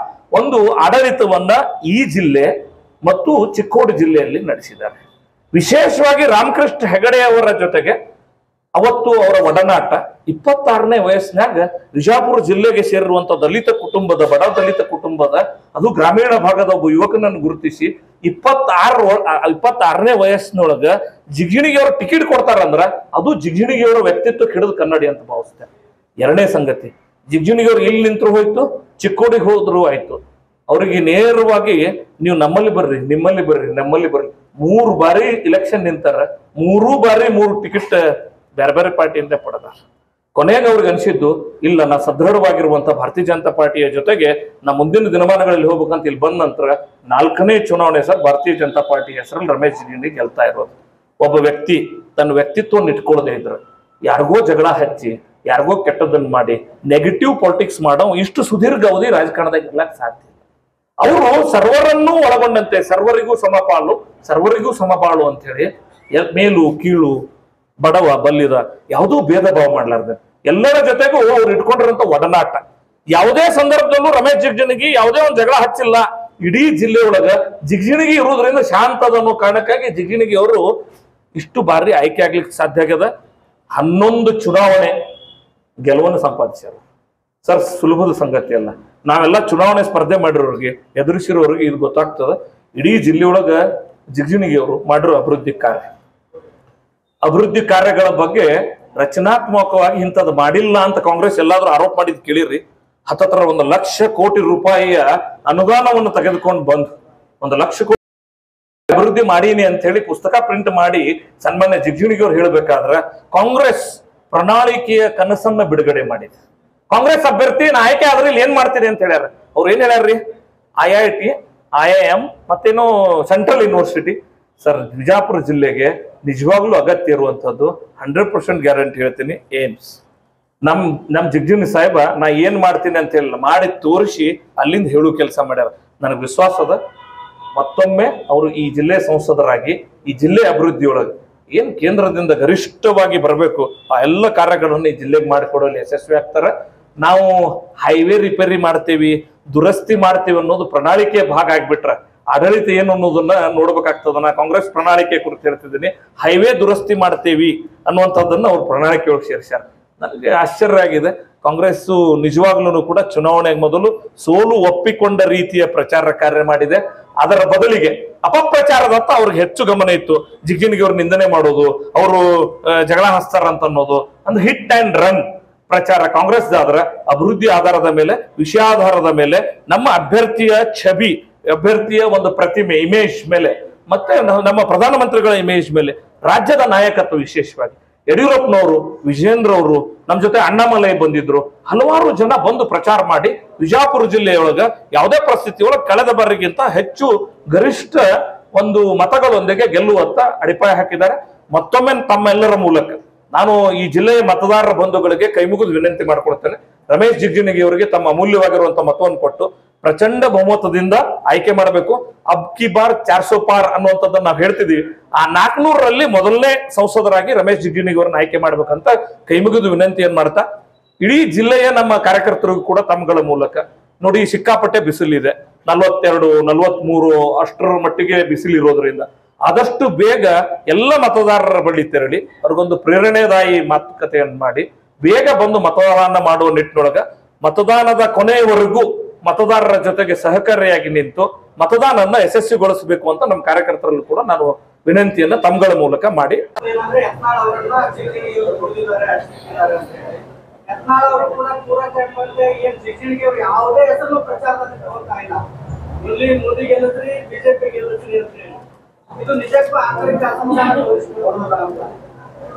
ಒಂದು ಆಡಳಿತವನ್ನ ಈ ಜಿಲ್ಲೆ ಮತ್ತು ಚಿಕ್ಕೋಡಿ ಜಿಲ್ಲೆಯಲ್ಲಿ ನಡೆಸಿದ್ದಾರೆ. ವಿಶೇಷವಾಗಿ ರಾಮಕೃಷ್ಣ ಹೆಗಡೆ ಅವರ ಜೊತೆಗೆ ಅವತ್ತು ಅವರ ಒಡನಾಟ 26ನೇ ವಯಸ್ಸಿನಾಗ ವಿಜಾಪುರ ಜಿಲ್ಲೆಗೆ ಸೇರಿರುವಂತ ದಲಿತ ಕುಟುಂಬದ, ಬಡ ದಲಿತ ಕುಟುಂಬದ, ಅದು ಗ್ರಾಮೀಣ ಭಾಗದ ಒಬ್ಬ ಯುವಕನನ್ನು ಗುರುತಿಸಿ 26ನೇ ವಯಸ್ಸಿನೊಳಗ ಜಿಗಜಿಣಗಿ ಅವರು ಟಿಕೆಟ್ ಕೊಡ್ತಾರಂದ್ರ ಅದು ಜಿಗಜಿಣಗಿ ಅವರ ವ್ಯಕ್ತಿತ್ವ ಹಿಡಿದು ಕನ್ನಡಿ ಅಂತ ಭಾವಿಸ್ತೇನೆ. ಎರಡನೇ ಸಂಗತಿ, ಜಿಗಜಿಣಗಿ ಅವರು ಇಲ್ಲಿ ನಿಂತರು ಹೋಯ್ತು, ಚಿಕ್ಕೋಡಿಗೆ ಹೋದ್ರು ಆಯ್ತು. ಅವರಿಗೆ ನೇರವಾಗಿ ನೀವು ನಮ್ಮಲ್ಲಿ ಬರ್ರಿ, ನಿಮ್ಮಲ್ಲಿ ಬರ್ರಿ, ನಮ್ಮಲ್ಲಿ ಬರ್ರಿ, 3 ಬಾರಿ ಇಲೆಕ್ಷನ್ ನಿಂತಾರ, 3 ಬಾರಿ 3 ಟಿಕೆಟ್ ಬೇರೆ ಬೇರೆ ಪಾರ್ಟಿಯಿಂದ ಪಡೆದಾರ. ಕೊನೆಗೆ ಅವ್ರಿಗೆ ಅನ್ಸಿದ್ದು, ಇಲ್ಲ, ನಾ ಸದೃಢವಾಗಿರುವಂತ ಭಾರತೀಯ ಜನತಾ ಪಾರ್ಟಿಯ ಜೊತೆಗೆ ನಾ ಮುಂದಿನ ದಿನಮಾನಗಳಲ್ಲಿ ಹೋಗ್ಬೇಕಂತ ಇಲ್ಲಿ ಬಂದ ನಂತರ 4ನೇ ಚುನಾವಣೆ ಸರ್ ಭಾರತೀಯ ಜನತಾ ಪಾರ್ಟಿ ಹೆಸರಲ್ಲಿ ರಮೇಶ್ ಜಿಗಜಿಣಗಿ ಗೆಲ್ತಾ ಇರೋದು. ಒಬ್ಬ ವ್ಯಕ್ತಿ ತನ್ನ ವ್ಯಕ್ತಿತ್ವವನ್ನು ಇಟ್ಕೊಳ್ಳದೆ ಇದ್ರು, ಯಾರಿಗೋ ಜಗಳ ಹಚ್ಚಿ, ಯಾರಿಗೋ ಕೆಟ್ಟದನ್ನ ಮಾಡಿ, ನೆಗೆಟಿವ್ ಪಾಲಿಟಿಕ್ಸ್ ಮಾಡೋ ಇಷ್ಟು ಸುದೀರ್ಘ ಅವಧಿ ರಾಜಕಾರಣದಾಗ ಇರ್ಲಕ್ ಸಾಧ್ಯ ಇಲ್ಲ. ಅವರು ಸರ್ವರನ್ನೂ ಒಳಗೊಂಡಂತೆ ಸರ್ವರಿಗೂ ಸಮಪಾಲು, ಸರ್ವರಿಗೂ ಸಮಬಾಳು ಅಂತ ಹೇಳಿ ಮೇಲು ಕೀಳು, ಬಡವ ಬಲ್ಲಿದ ಯಾವುದೂ ಭೇದ ಭಾವ ಮಾಡ್ಲಾರ್ದೆ ಎಲ್ಲರ ಜೊತೆಗೂ ಅವ್ರು ಇಟ್ಕೊಂಡಿರೋಂಥ ಒಡನಾಟ. ಯಾವುದೇ ಸಂದರ್ಭದಲ್ಲೂ ರಮೇಶ್ ಜಿಗಜಿಣಗಿ ಯಾವುದೇ ಒಂದು ಜಗಳ ಹಚ್ಚಿಲ್ಲ. ಇಡೀ ಜಿಲ್ಲೆ ಒಳಗ ಜಿಗಜಿಣಗಿ ಇರುವುದರಿಂದ ಶಾಂತದ ಅನ್ನೋ ಕಾರಣಕ್ಕಾಗಿ ಜಿಗಜಿಣಗಿ ಅವರು ಇಷ್ಟು ಬಾರಿ ಆಯ್ಕೆ ಆಗ್ಲಿಕ್ಕೆ ಸಾಧ್ಯ ಆಗ್ಯದ. 11 ಚುನಾವಣೆ ಗೆಲುವನ್ನು ಸಂಪಾದಿಸ್ಯಾರ. ಸರ್, ಸುಲಭದ ಸಂಗತಿ ಅಲ್ಲ. ನಾವೆಲ್ಲ ಚುನಾವಣೆ ಸ್ಪರ್ಧೆ ಮಾಡಿರೋರಿಗೆ, ಎದುರಿಸಿರೋರಿಗೆ ಇದು ಗೊತ್ತಾಗ್ತದ. ಇಡೀ ಜಿಲ್ಲೆಯೊಳಗ ಜಿಗಜಿಣಗಿ ಅವರು ಮಾಡಿರೋ ಅಭಿವೃದ್ಧಿ ಕಾರ್ಯಗಳ ಬಗ್ಗೆ ರಚನಾತ್ಮಕವಾಗಿ ಇಂಥದ್ದು ಮಾಡಿಲ್ಲ ಅಂತ ಕಾಂಗ್ರೆಸ್ ಎಲ್ಲಾದ್ರೂ ಆರೋಪ ಮಾಡಿದ್ ಕೇಳಿರಿ. ಹತ್ತತ್ರ 1 ಲಕ್ಷ ಕೋಟಿ ರೂಪಾಯಿಯ ಅನುದಾನವನ್ನು ತೆಗೆದುಕೊಂಡು ಬಂದು 1 ಲಕ್ಷ ಕೋಟಿ ಅಭಿವೃದ್ಧಿ ಮಾಡೀನಿ ಅಂತ ಹೇಳಿ ಪುಸ್ತಕ ಪ್ರಿಂಟ್ ಮಾಡಿ ಸನ್ಮಾನ್ಯ ಜಿಗಜಿಣಗಿ ಅವ್ರು ಹೇಳ್ಬೇಕಾದ್ರ ಕಾಂಗ್ರೆಸ್ ಪ್ರಣಾಳಿಕೆಯ ಕನಸನ್ನ ಬಿಡುಗಡೆ ಮಾಡಿದೆ. ಕಾಂಗ್ರೆಸ್ ಅಭ್ಯರ್ಥಿ ಆಯ್ಕೆ ಆದ್ರೆ ಇಲ್ಲಿ ಏನ್ ಮಾಡ್ತೀರಿ ಅಂತ ಹೇಳ್ಯಾರ. ಅವ್ರು ಏನ್ ಹೇಳ್ಯಾರ್ರಿ? IIT, IIM ಮತ್ತೇನು ಸೆಂಟ್ರಲ್ ಯೂನಿವರ್ಸಿಟಿ. ಸರ್, ವಿಜಾಪುರ ಜಿಲ್ಲೆಗೆ ನಿಜವಾಗ್ಲೂ ಅಗತ್ಯ ಇರುವಂತದ್ದು 100% ಗ್ಯಾರಂಟಿ ಹೇಳ್ತೀನಿ, ಏಮ್ಸ್. ನಮ್ ಜಿಗಜಿಣಗಿ ಸಾಹೇಬ ನಾ ಏನ್ ಮಾಡ್ತೀನಿ ಅಂತ ಹೇಳಿಲ್ಲ, ಮಾಡಿ ತೋರಿಸಿ ಅಲ್ಲಿಂದ ಹೇಳು ಕೆಲಸ ಮಾಡ್ಯಾರ. ನನಗೆ ವಿಶ್ವಾಸ ಅದ ಮತ್ತೊಮ್ಮೆ ಅವರು ಈ ಜಿಲ್ಲೆ ಸಂಸದರಾಗಿ ಈ ಜಿಲ್ಲೆ ಅಭಿವೃದ್ಧಿಯೊಳಗೆ ಏನ್ ಕೇಂದ್ರದಿಂದ ಗರಿಷ್ಠವಾಗಿ ಬರಬೇಕು ಆ ಎಲ್ಲ ಕಾರ್ಯಗಳನ್ನು ಈ ಜಿಲ್ಲೆಗೆ ಮಾಡಿಕೊಡಲು ಯಶಸ್ವಿ ಆಗ್ತಾರ. ನಾವು ಹೈವೇ ರಿಪೇರಿ ಮಾಡ್ತೇವಿ, ದುರಸ್ತಿ ಮಾಡ್ತೀವಿ ಅನ್ನೋದು ಪ್ರಣಾಳಿಕೆಯ ಭಾಗ ಆಗ್ಬಿಟ್ರ ಆಡಳಿತ ಏನು ಅನ್ನೋದನ್ನ ನೋಡ್ಬೇಕಾಗ್ತದ. ನಾ ಕಾಂಗ್ರೆಸ್ ಪ್ರಣಾಳಿಕೆ ಕುರಿತು ಹೇಳ್ತಿದ್ದೀನಿ. ಹೈವೇ ದುರಸ್ತಿ ಮಾಡ್ತೇವಿ ಅನ್ನುವಂಥದ್ದನ್ನ ಅವ್ರ ಪ್ರಣಾಳಿಕೆ ಒಳಗೆ ಸೇರಿಸ್ಯಾರ. ನನಗೆ ಆಶ್ಚರ್ಯ ಆಗಿದೆ. ಕಾಂಗ್ರೆಸ್ ನಿಜವಾಗ್ಲೂ ಕೂಡ ಚುನಾವಣೆಗೆ ಮೊದಲು ಸೋಲು ಒಪ್ಪಿಕೊಂಡ ರೀತಿಯ ಪ್ರಚಾರ ಕಾರ್ಯ ಮಾಡಿದೆ. ಅದರ ಬದಲಿಗೆ ಅಪಪ್ರಚಾರದತ್ತ ಅವ್ರಿಗೆ ಹೆಚ್ಚು ಗಮನ ಇತ್ತು. ಜಿಗಜಿಣಗಿ ಅವ್ರ ನಿಂದನೆ ಮಾಡೋದು, ಅವರು ಜಗಳ ಹಚ್ತಾರ ಅಂತ ಅನ್ನೋದು, ಒಂದು ಹಿಟ್ ಅಂಡ್ ರನ್ ಪ್ರಚಾರ. ಕಾಂಗ್ರೆಸ್ ಆದ್ರ ಅಭಿವೃದ್ಧಿ ಆಧಾರದ ಮೇಲೆ, ವಿಷಯಾಧಾರದ ಮೇಲೆ, ನಮ್ಮ ಅಭ್ಯರ್ಥಿಯ ಛಬಿ, ಅಭ್ಯರ್ಥಿಯ ಒಂದು ಪ್ರತಿಮೆ, ಇಮೇಜ್ ಮೇಲೆ, ಮತ್ತೆ ನಮ್ಮ ಪ್ರಧಾನಮಂತ್ರಿಗಳ ಇಮೇಜ್ ಮೇಲೆ, ರಾಜ್ಯದ ನಾಯಕತ್ವ, ವಿಶೇಷವಾಗಿ ಯಡಿಯೂರಪ್ಪನವರು, ವಿಜೇಂದ್ರ ಅವರು, ನಮ್ಮ ಜೊತೆ ಅಣ್ಣಾಮಲೈ ಬಂದಿದ್ರು, ಹಲವಾರು ಜನ ಬಂದು ಪ್ರಚಾರ ಮಾಡಿ ವಿಜಾಪುರ ಜಿಲ್ಲೆಯೊಳಗ ಯಾವುದೇ ಪರಿಸ್ಥಿತಿಯೊಳಗೆ ಕಳೆದ ಬಾರಿಗಿಂತ ಹೆಚ್ಚು ಗರಿಷ್ಠ ಒಂದು ಮತಗಳೊಂದಿಗೆ ಗೆಲ್ಲುವಂತ ಅಡಿಪಾಯ ಹಾಕಿದ್ದಾರೆ. ಮತ್ತೊಮ್ಮೆ ತಮ್ಮೆಲ್ಲರ ಮೂಲಕ ನಾನು ಈ ಜಿಲ್ಲೆಯ ಮತದಾರರ ಬಂಧುಗಳಿಗೆ ಕೈ ಮುಗಿದು ವಿನಂತಿ ಮಾಡ್ಕೊಳ್ತೇನೆ. ರಮೇಶ್ ಜಿಗಜಿಣಗಿ ಅವರಿಗೆ ತಮ್ಮ ಅಮೂಲ್ಯವಾಗಿರುವಂತಹ ಮತವನ್ನು ಕೊಟ್ಟು ಪ್ರಚಂಡ ಬಹುಮತದಿಂದ ಆಯ್ಕೆ ಮಾಡಬೇಕು. ಅಬ್ ಕಿ ಬಾರ್ 400 ಪಾರ್ ಅನ್ನುವಂಥದ್ದನ್ನ ನಾವು ಹೇಳ್ತಿದೀವಿ. ಆ 400ರಲ್ಲಿ ಮೊದಲನೇ ಸಂಸದರಾಗಿ ರಮೇಶ್ ಜಿಗಜಿಣಗಿ ಅವರನ್ನ ಆಯ್ಕೆ ಮಾಡ್ಬೇಕಂತ ಕೈ ಮುಗಿದು ವಿನಂತಿಯನ್ನು ಮಾಡ್ತಾ, ಇಡೀ ಜಿಲ್ಲೆಯ ನಮ್ಮ ಕಾರ್ಯಕರ್ತರಿಗೂ ಕೂಡ ತಮ್ಮಗಳ ಮೂಲಕ ನೋಡಿ, ಸಿಕ್ಕಾಪಟ್ಟೆ ಬಿಸಿಲಿದೆ, 42, 43 ಅಷ್ಟರ ಮಟ್ಟಿಗೆ ಬಿಸಿಲಿರೋದ್ರಿಂದ ಆದಷ್ಟು ಬೇಗ ಎಲ್ಲ ಮತದಾರರ ಬಳಿ ತೆರಳಿ ಅವ್ರಿಗೊಂದು ಪ್ರೇರಣೆದಾಯಿ ಮಾತುಕತೆಯನ್ನು ಮಾಡಿ ಬೇಗ ಬಂದು ಮತದಾನ ಮಾಡುವ ನಿಟ್ಟಿನೊಳಗ ಮತದಾನದ ಕೊನೆಯವರೆಗೂ ಮತದಾರರ ಜೊತೆಗೆ ಸಹಕಾರಿಯಾಗಿ ನಿಂತು ಮತದಾನನ್ನ ಯಶಸ್ವಿಗೊಳಿಸಬೇಕು ಅಂತ ನಮ್ಮ ಕಾರ್ಯಕರ್ತರಲ್ಲೂ ಕೂಡ ನಾನು ವಿನಂತಿಯನ್ನ ತಮ್ಗಳ ಮೂಲಕ ಮಾಡಿ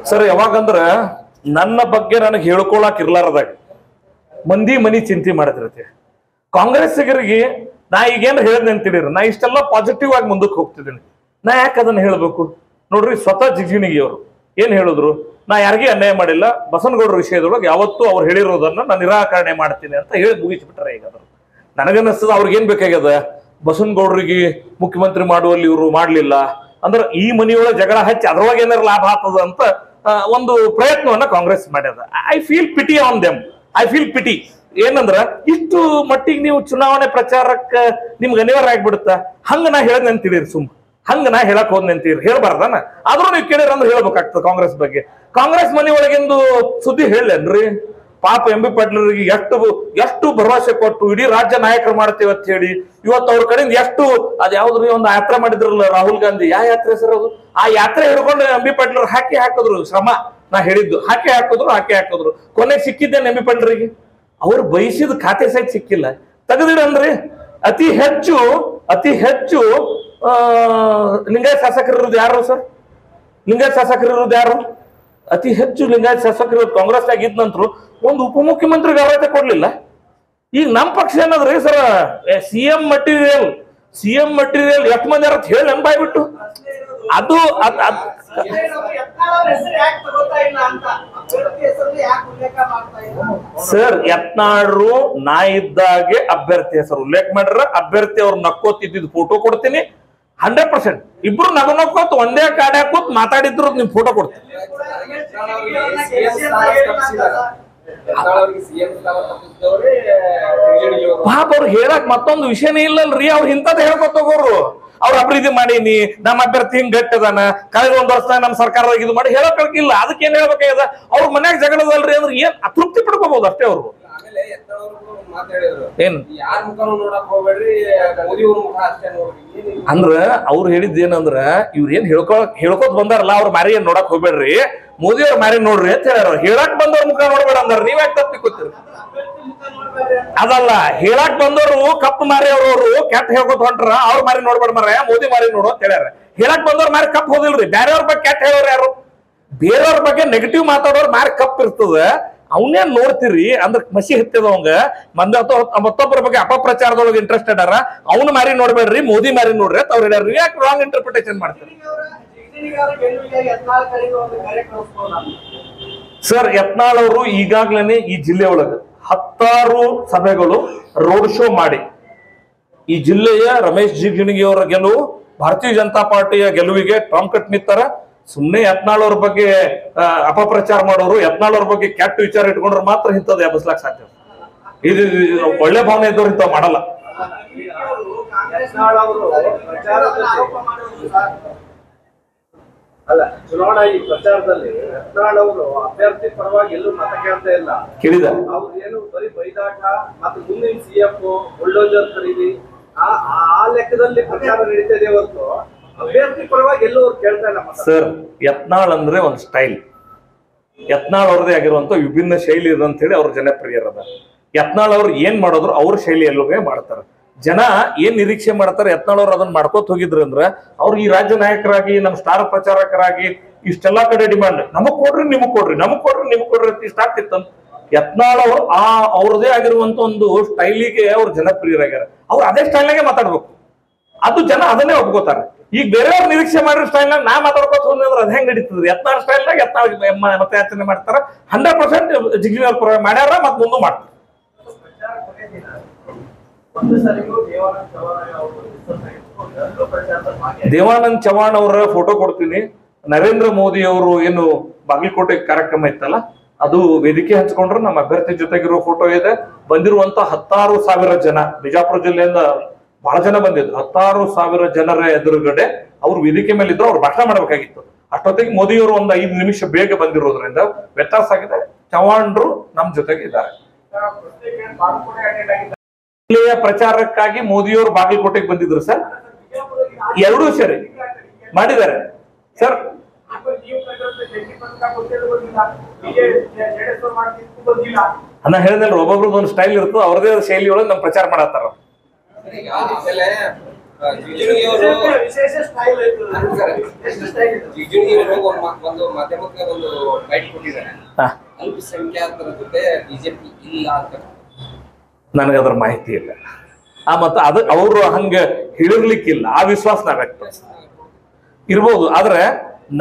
ಸರ್, ಯಾವಾಗಂದ್ರ ನನ್ನ ಬಗ್ಗೆ ನನಗೆ ಹೇಳ್ಕೊಳಕ್ ಇರ್ಲಾರದಾಗ ಮಂದಿ ಮನಿ ಚಿಂತೆ ಮಾಡಿದಿರತ್ತೆ. ಕಾಂಗ್ರೆಸ್ಸಿಗರಿಗೆ ನಾ ಈಗೇನು ಹೇಳಿದೆ ಅಂತಿದ್ದೀರಿ, ನಾ ಇಷ್ಟೆಲ್ಲ ಪಾಸಿಟಿವ್ ಆಗಿ ಮುಂದಕ್ಕೆ ಹೋಗ್ತಿದ್ದೀನಿ. ನಾ ಯಾಕೆ ಅದನ್ನ ಹೇಳ್ಬೇಕು? ನೋಡ್ರಿ, ಸ್ವತಃ ಜಿಗಜಿಣಗಿ ಅವರು ಏನ್ ಹೇಳಿದ್ರು, ನಾ ಯಾರಿಗೂ ಅನ್ಯಾಯ ಮಾಡಿಲ್ಲ, ಬಸನಗೌಡರ ವಿಷಯದೊಳಗೆ ಯಾವತ್ತೂ ಅವ್ರು ಹೇಳಿರೋದನ್ನ ನಾನು ನಿರಾಕರಣೆ ಮಾಡ್ತೀನಿ ಅಂತ ಹೇಳಿ ಮುಗಿಸ್ಬಿಟ್ರೆ. ಈಗ ನನಗನ್ನಿಸ್ತದ ಅವ್ರಿಗೆ ಏನ್ ಬೇಕಾಗ್ಯದ, ಬಸವನಗೌಡರಿಗೆ ಮುಖ್ಯಮಂತ್ರಿ ಮಾಡುವಲ್ಲಿ ಇವರು ಮಾಡ್ಲಿಲ್ಲ ಅಂದ್ರೆ ಈ ಮನೆಯೊಳಗೆ ಜಗಳ ಹಚ್ಚಿ ಅದ್ರೊಳಗೆ ಏನಾರ ಲಾಭ ಆಗ್ತದ ಅಂತ ಒಂದು ಪ್ರಯತ್ನವನ್ನ ಕಾಂಗ್ರೆಸ್ ಮಾಡ್ಯದ. I feel pity on them. I feel pity. ಏನಂದ್ರ ಇಷ್ಟು ಮಟ್ಟಿಗೆ ನೀವು ಚುನಾವಣೆ ಪ್ರಚಾರಕ್ಕೆ ನಿಮ್ಗೆ ಅನಿವಾರ್ಯ ಆಗ್ಬಿಡುತ್ತ. ಹಂಗ ನಾ ಹೇಳ್ದೆ ಅಂತೀರಿ, ಹಂಗ ನಾ ಹೇಳಕ್ ಹೋದ್ನೆ ಅಂತೀರಿ, ಹೇಳ್ಬಾರ್ದಾನ? ಆದ್ರೂ ನೀವು ಕೇಳಿರ ಅಂದ್ರೆ ಹೇಳ್ಬೇಕಾಗ್ತದೆ ಕಾಂಗ್ರೆಸ್ ಬಗ್ಗೆ. ಕಾಂಗ್ರೆಸ್ ಮನೆ ಒಳಗಿಂದು ಸುದ್ದಿ ಹೇಳೇನ್ರಿ? ಪಾಪ ಎಂ.ಬಿ. ಪಾಟೀಲರಿಗೆ ಎಷ್ಟು ಭರವಸೆ ಕೊಟ್ಟು ಇಡೀ ರಾಜ್ಯ ನಾಯಕರು ಮಾಡ್ತೀವಿ ಅಂತ ಹೇಳಿ ಇವತ್ತು ಅವ್ರ ಕಡೆಯಿಂದ ಎಷ್ಟು ಅದ್ಯಾವ್ದ್ರಿ ಒಂದು ಯಾತ್ರೆ ಮಾಡಿದ್ರಲ್ಲ ರಾಹುಲ್ ಗಾಂಧಿ, ಯಾವ ಯಾತ್ರೆ ಸರ್ ಅದು? ಆ ಯಾತ್ರೆ ಹಿಡ್ಕೊಂಡು ಎಂ.ಬಿ. ಪಾಟೀಲರು ಹಾಕಿದ್ರು ಶ್ರಮ. ನಾ ಹೇಳಿದ್ದು ಹಾಕಿದ್ರು ಕೊನೆಗೆ ಸಿಕ್ಕಿದ್ದೇನೆ ಎಂ.ಬಿ. ಪಾಟೀಲರಿಗೆ. ಅವ್ರು ಬಯಸಿದ ಖಾತೆ ಸಹಿತ ಸಿಕ್ಕಿಲ್ಲ. ತೆಗೆದಿಡಂದ್ರಿ ಅತಿ ಹೆಚ್ಚು ಲಿಂಗಾಯತ್ ಶಾಸಕರಿರೋದು ಯಾರು ಸರ್? ಲಿಂಗಾಯತ್ ಶಾಸಕರಿರೋದು ಯಾರು? ಅತಿ ಹೆಚ್ಚು ಲಿಂಗಾಯತ್ ಶಾಸಕರು ಕಾಂಗ್ರೆಸ್ ಆಗಿದ್ದ ನಂತರ ಒಂದು ಉಪಮುಖ್ಯಮಂತ್ರಿಗೆ ಅರ್ಹತೆ ಕೊಡ್ಲಿಲ್ಲ. ಈಗ ನಮ್ಮ ಪಕ್ಷ ಏನದ್ರಿ ಸರ್, ಸಿಎಂ ಮಟೀರಿಯಲ್ ಎಷ್ಟು ಮಂದಿ ಅಂತ ಹೇಳಿ ನೆನ್ಪಾಯ್ಬಿಟ್ಟು ಅದು ಸರ್ ಯತ್ನಾಳ್ರು ನಾ ಇದ್ದಾಗೆ ಅಭ್ಯರ್ಥಿ ಹೆಸರು ಉಲ್ಲೇಖ ಮಾಡ್ರ. ಅಭ್ಯರ್ಥಿ ಅವ್ರು ನಕ್ಕೋತಿದ್ದ ಫೋಟೋ ಕೊಡ್ತೀನಿ 100%. ಇಬ್ರು ನಕ್ಕೋತ್ ಒಂದೇ ಕಾಡ್ ಹಾಕೋತ್ ಮಾತಾಡಿದ್ರು ನಿಮ್ ಫೋಟೋ ಕೊಡ್ತೀನಿ. ಪಾಪ ಅವ್ರು ಹೇಳಕ್ ಮತ್ತೊಂದು ವಿಷಯನೇ ಇಲ್ಲಲ್ರಿ. ಅವ್ರು ಇಂಥದ್ದು ಹೇಳ್ಕೊತ ಹೋಗೋರು. ಅವ್ರ ಅಭಿವೃದ್ಧಿ ಮಾಡೀನಿ, ನಮ್ಮ ಅಭ್ಯರ್ಥಿ ಹಿಂಗ್ ಗಟ್ಟದಾನ, ಕಳೆದ ಒಂದ್ ವರ್ಷ ನಮ್ಮ ಸರ್ಕಾರದಾಗ ಇದು ಮಾಡಿ ಹೇಳೋಕಿಲ್ಲ. ಅದಕ್ಕೆ ಏನ್ ಹೇಳ್ಬೇಕಾಗ್ಯದ? ಅವ್ರ ಮನ್ಯಾಗ ಜಗಳದಲ್ರಿ ಅಂದ್ರೆ ಏನ್ ಅತೃಪ್ತಿ ಪಡ್ಕೋಬಹುದು ಅಷ್ಟೇ. ಅವ್ರು ಏನ್ ಅಂದ್ರ ಅವ್ರು ಹೇಳಿದ್ ಏನಂದ್ರ ಇವ್ರ ಏನ್ ಹೇಳ್ಕೋತ ಬಂದಾರಲ್ಲ, ಅವ್ರ ಮಾರಿ ಏನ್ ನೋಡಕ್ ಹೋಗ್ಬೇಡ್ರಿ, ಮೋದಿ ಅವ್ರ ಮಾರಿ ನೋಡ್ರಿ ಅಂತ ಹೇಳ್ಯಾರ. ಹೇಳಕ್ ಬಂದವ್ರ ಮುಖ ನೋಡ್ಬೇಡ ಅಂದಾರ. ನೀವ್ ಯಾಕೆ ತಪ್ಪಿಕೊತೀರಿ? ಅದಲ್ಲ, ಹೇಳಕ್ ಬಂದವರು ಕಪ್ಪು ಮಾರಿ ಅವ್ರವ್ರು ಕೆಟ್ಟ ಹೇಳ್ಕೊತ ಹೊಂಟ್ರ. ಅವ್ರ ಮಾರಿ ನೋಡ್ಬೇಡ ಮರ, ಮೋದಿ ಮಾರಿ ನೋಡು ಅಂತ ಹೇಳ್ಯಾರ. ಹೇಳಕ್ ಬಂದವ್ರ ಮಾರಿ ಕಪ್ ಹೋದಿಲ್ರಿ. ಬೇರೆಯವ್ರ ಬಗ್ಗೆ ಕೆಟ್ಟ ಹೇಳೋರು ಯಾರು? ಬೇರೆಯವ್ರ ಬಗ್ಗೆ ನೆಗೆಟಿವ್ ಮಾತಾಡೋರ್ ಮಾರಿ ಕಪ್ ಇರ್ತದ. ಅವನೇನ್ ನೋಡ್ತಿರಿ ಅಂದ್ರೆ ಮಸಿ ಹತ್ತದವಂಗ ಮತ್ತೊಬ್ಬರ ಬಗ್ಗೆ ಅಪಪ್ರಚಾರದೊಳಗೆ ಇಂಟ್ರೆಸ್ಟೆಡ್ ಅರ. ಅವ್ನ ಮಾರಿ ನೋಡ್ಬೇಡ್ರಿ, ಮೋದಿ ಮಾರಿ ನೋಡ್ರಿ ಅಂತ ಅವ್ರು ಹೇಳ್ಯಾರ. ಯಾಕೆ ರಾಂಗ್ ಇಂಟರ್ಪ್ರಿಟೇಷನ್ ಮಾಡ್ತೀರಿ ಸರ್? ಯತ್ನಾಳ್ ಅವರು ಈಗಾಗ್ಲೇನೆ ಈ ಜಿಲ್ಲೆ ಒಳಗೆ 10 ಸಭೆಗಳು ರೋಡ್ ಶೋ ಮಾಡಿ ಈ ಜಿಲ್ಲೆಯ ರಮೇಶ್ ಜಿಗಜಿಣಗಿ ಅವರ ಗೆಲುವು, ಭಾರತೀಯ ಜನತಾ ಪಾರ್ಟಿಯ ಗೆಲುವಿಗೆ ಟಾಂಕಟ್ ನಿಂತಾರ. ಸುಮ್ನೆ ಯತ್ನಾಳ್ ಅವ್ರ ಬಗ್ಗೆ ಅಪಪ್ರಚಾರ ಮಾಡೋರು, ಯತ್ನಾಳ್ ಅವ್ರ ಬಗ್ಗೆ ಕೆಟ್ಟ ವಿಚಾರ ಇಟ್ಕೊಂಡ್ರೆ ಮಾತ್ರ ಇಂಥದ್ದು ಎಬ್ಬಿಸ್ಲಾಕ್ ಸಾಧ್ಯ. ಇದು ಒಳ್ಳೆ ಭಾವನೆ ಇದ್ದವ್ರು ಇಂಥವ್ ಮಾಡಲ್ಲ. ಅಲ್ಲ, ಚುನಾವಣಾ ಈ ಪ್ರಚಾರದಲ್ಲಿ ಯತ್ನಾಳ್ ಅವರು ಅಭ್ಯರ್ಥಿ ಪರವಾಗಿ ಎಲ್ಲೂ ಮತ ಕೇಳ್ತಾ ಇಲ್ಲ. ಕೇಳಿದ ಅವ್ರು ಏನು ಬರೀ ಬೈದಾಟ ಮತ್ತು ಮುಂದಿನ CF ಬುಲ್ಡೋಜರ್ ಖರೀದಿ ಆ ಲೆಕ್ಕದಲ್ಲಿ ಪ್ರಚಾರ ನಡೀತಾ ಇದೆ ಹೊರತು ಅಭ್ಯರ್ಥಿ ಪರವಾಗಿ ಎಲ್ಲೂ ಅವ್ರು ಕೇಳ್ತಾ ಇಲ್ಲ. ಸರ್, ಯತ್ನಾಳ್ ಅಂದ್ರೆ ಒಂದು ಸ್ಟೈಲ್. ಯತ್ನಾಳ್ ಅವ್ರದೇ ಆಗಿರುವಂತ ವಿಭಿನ್ನ ಶೈಲಿ ಇದೆ ಅಂತ ಹೇಳಿ ಅವ್ರ ಜನಪ್ರಿಯರದ. ಯತ್ನಾಳ್ ಅವ್ರು ಏನ್ ಮಾಡೋದ್ರು ಅವ್ರ ಶೈಲಿಯಲ್ಲೇ ಮಾಡ್ತಾರ. ಜನ ಏನ್ ನಿರೀಕ್ಷೆ ಮಾಡ್ತಾರೆ ಯತ್ನಾಳ್ ಅವ್ರು ಅದನ್ನ ಮಾಡ್ಕೋತ ಹೋಗಿದ್ರು ಅಂದ್ರೆ ಅವ್ರು ಈ ರಾಜ್ಯ ನಾಯಕರಾಗಿ ನಮ್ಮ ಸ್ಟಾರ್ ಪ್ರಚಾರಕರಾಗಿ ಇಷ್ಟೆಲ್ಲಾ ಕಡೆ ಡಿಮಾಂಡ್ ನಮಗ್ ಕೊಡ್ರಿ ನಿಮಗ್ ಕೊಡ್ರಿ ಅಂತ ಇಷ್ಟ ಆಗ್ತಿತ್ತು. ಯತ್ನಾಳ್ ಅವ್ರು ಅವ್ರದೇ ಆಗಿರುವಂತ ಒಂದು ಸ್ಟೈಲಿಗೆ ಅವ್ರು ಜನಪ್ರಿಯರಾಗ್ಯಾರ. ಅವ್ರು ಅದೇ ಸ್ಟೈಲ್ನಾಗೆ ಮಾತಾಡ್ಬೇಕು. ಅದು ಜನ ಅದನ್ನೇ ಒಪ್ಕೋತಾರೆ. ಈಗ ಬೇರೆಯವ್ರು ನಿರೀಕ್ಷೆ ಮಾಡಿರೋ ಸ್ಟೈಲ್ನಾಗ ನಾ ಮಾತಾಡ್ಕೋತ ಹೋದ್ರೆ ಅದ್ ಹೆಂಗ್ ನಡೀತದ್ರಿ? ಯತ್ನಾಳ್ ಸ್ಟೈಲ್ನಾಗ ಯತ್ನಾಳ್ ಮತಯಾಚನೆ ಮಾಡ್ತಾರ. 100% ಜಿಗ್ಜಿಣಿ ಅವ್ರ ಮಾಡ್ಯಾರ, ಮತ್ ಮುಂದೂ ಮಾಡ್ತಾರೆ. ದೇವಾನಂದ್ ಚವಾಣ್ ಅವರ ಫೋಟೋ ಕೊಡ್ತೀನಿ. ನರೇಂದ್ರ ಮೋದಿ ಅವರು ಏನು ಬಾಗಲಕೋಟೆ ಕಾರ್ಯಕ್ರಮ ಇತ್ತಲ್ಲ, ಅದು ವೇದಿಕೆ ಹಂಚ್ಕೊಂಡ್ರೆ ನಮ್ಮ ಅಭ್ಯರ್ಥಿ ಜೊತೆಗಿರೋ ಫೋಟೋ ಇದೆ. ಬಂದಿರುವಂತ 16,000 ಜನ, ಬಿಜಾಪುರ ಜಿಲ್ಲೆಯಿಂದ ಬಹಳ ಜನ ಬಂದಿದ್ರು. 16,000 ಜನರ ಎದುರುಗಡೆ ಅವ್ರು ವೇದಿಕೆ ಮೇಲೆ ಇದ್ರು. ಅವ್ರು ಭಾಷಣ ಮಾಡ್ಬೇಕಾಗಿತ್ತು. ಅಷ್ಟೊತ್ತಿಗೆ ಮೋದಿಯವರು ಒಂದು 5 ನಿಮಿಷ ಬೇಗ ಬಂದಿರೋದ್ರಿಂದ ವ್ಯತ್ಯಾಸ ಆಗಿದೆ. ಚವಾಣ್ರು ನಮ್ ಜೊತೆಗೆ ಇದ್ದಾರೆ. ಜಿಲ್ಲೆಯ ಪ್ರಚಾರಕ್ಕಾಗಿ ಮೋದಿಯವರು ಬಾಗಲಕೋಟೆಗೆ ಬಂದಿದ್ರು ಸರ್. ಎರಡೂ ಸರಿ ಮಾಡಿದ್ದಾರೆ ಸರ್. ಅನ್ನ ಹೇಳಿದ್ರೆ ಒಬ್ಬೊಬ್ರದ್ದು ಒಂದು ಸ್ಟೈಲ್ ಇರ್ತದೆ, ಅವ್ರದೇ ಶೈಲಿ ಒಳಗೆ ನಮ್ ಪ್ರಚಾರ ಮಾಡತ್ತಾರ. ಒಂದು ಮಾಧ್ಯಮಕ್ಕೆ ಒಂದು ಗೈಡ್ ಕೊಟ್ಟಿದ್ದಾರೆ, ಅಲ್ಪಸಂಖ್ಯಾತರ ಜೊತೆ ಬಿಜೆಪಿ ಇಲ್ಲ ಅಂತ. ನನಗದ್ರ ಮಾಹಿತಿ ಇಲ್ಲ. ಮತ್ತ ಅದು ಅವರು ಹಂಗ ಹೇಳಿರ್ಲಿಕ್ಕಿಲ್ಲ. ಆ ವಿಶ್ವಾಸ ನಾ ವ್ಯಕ್ತಪಡಿಸ್ತೀನಿ. ಇರ್ಬೋದು, ಆದ್ರೆ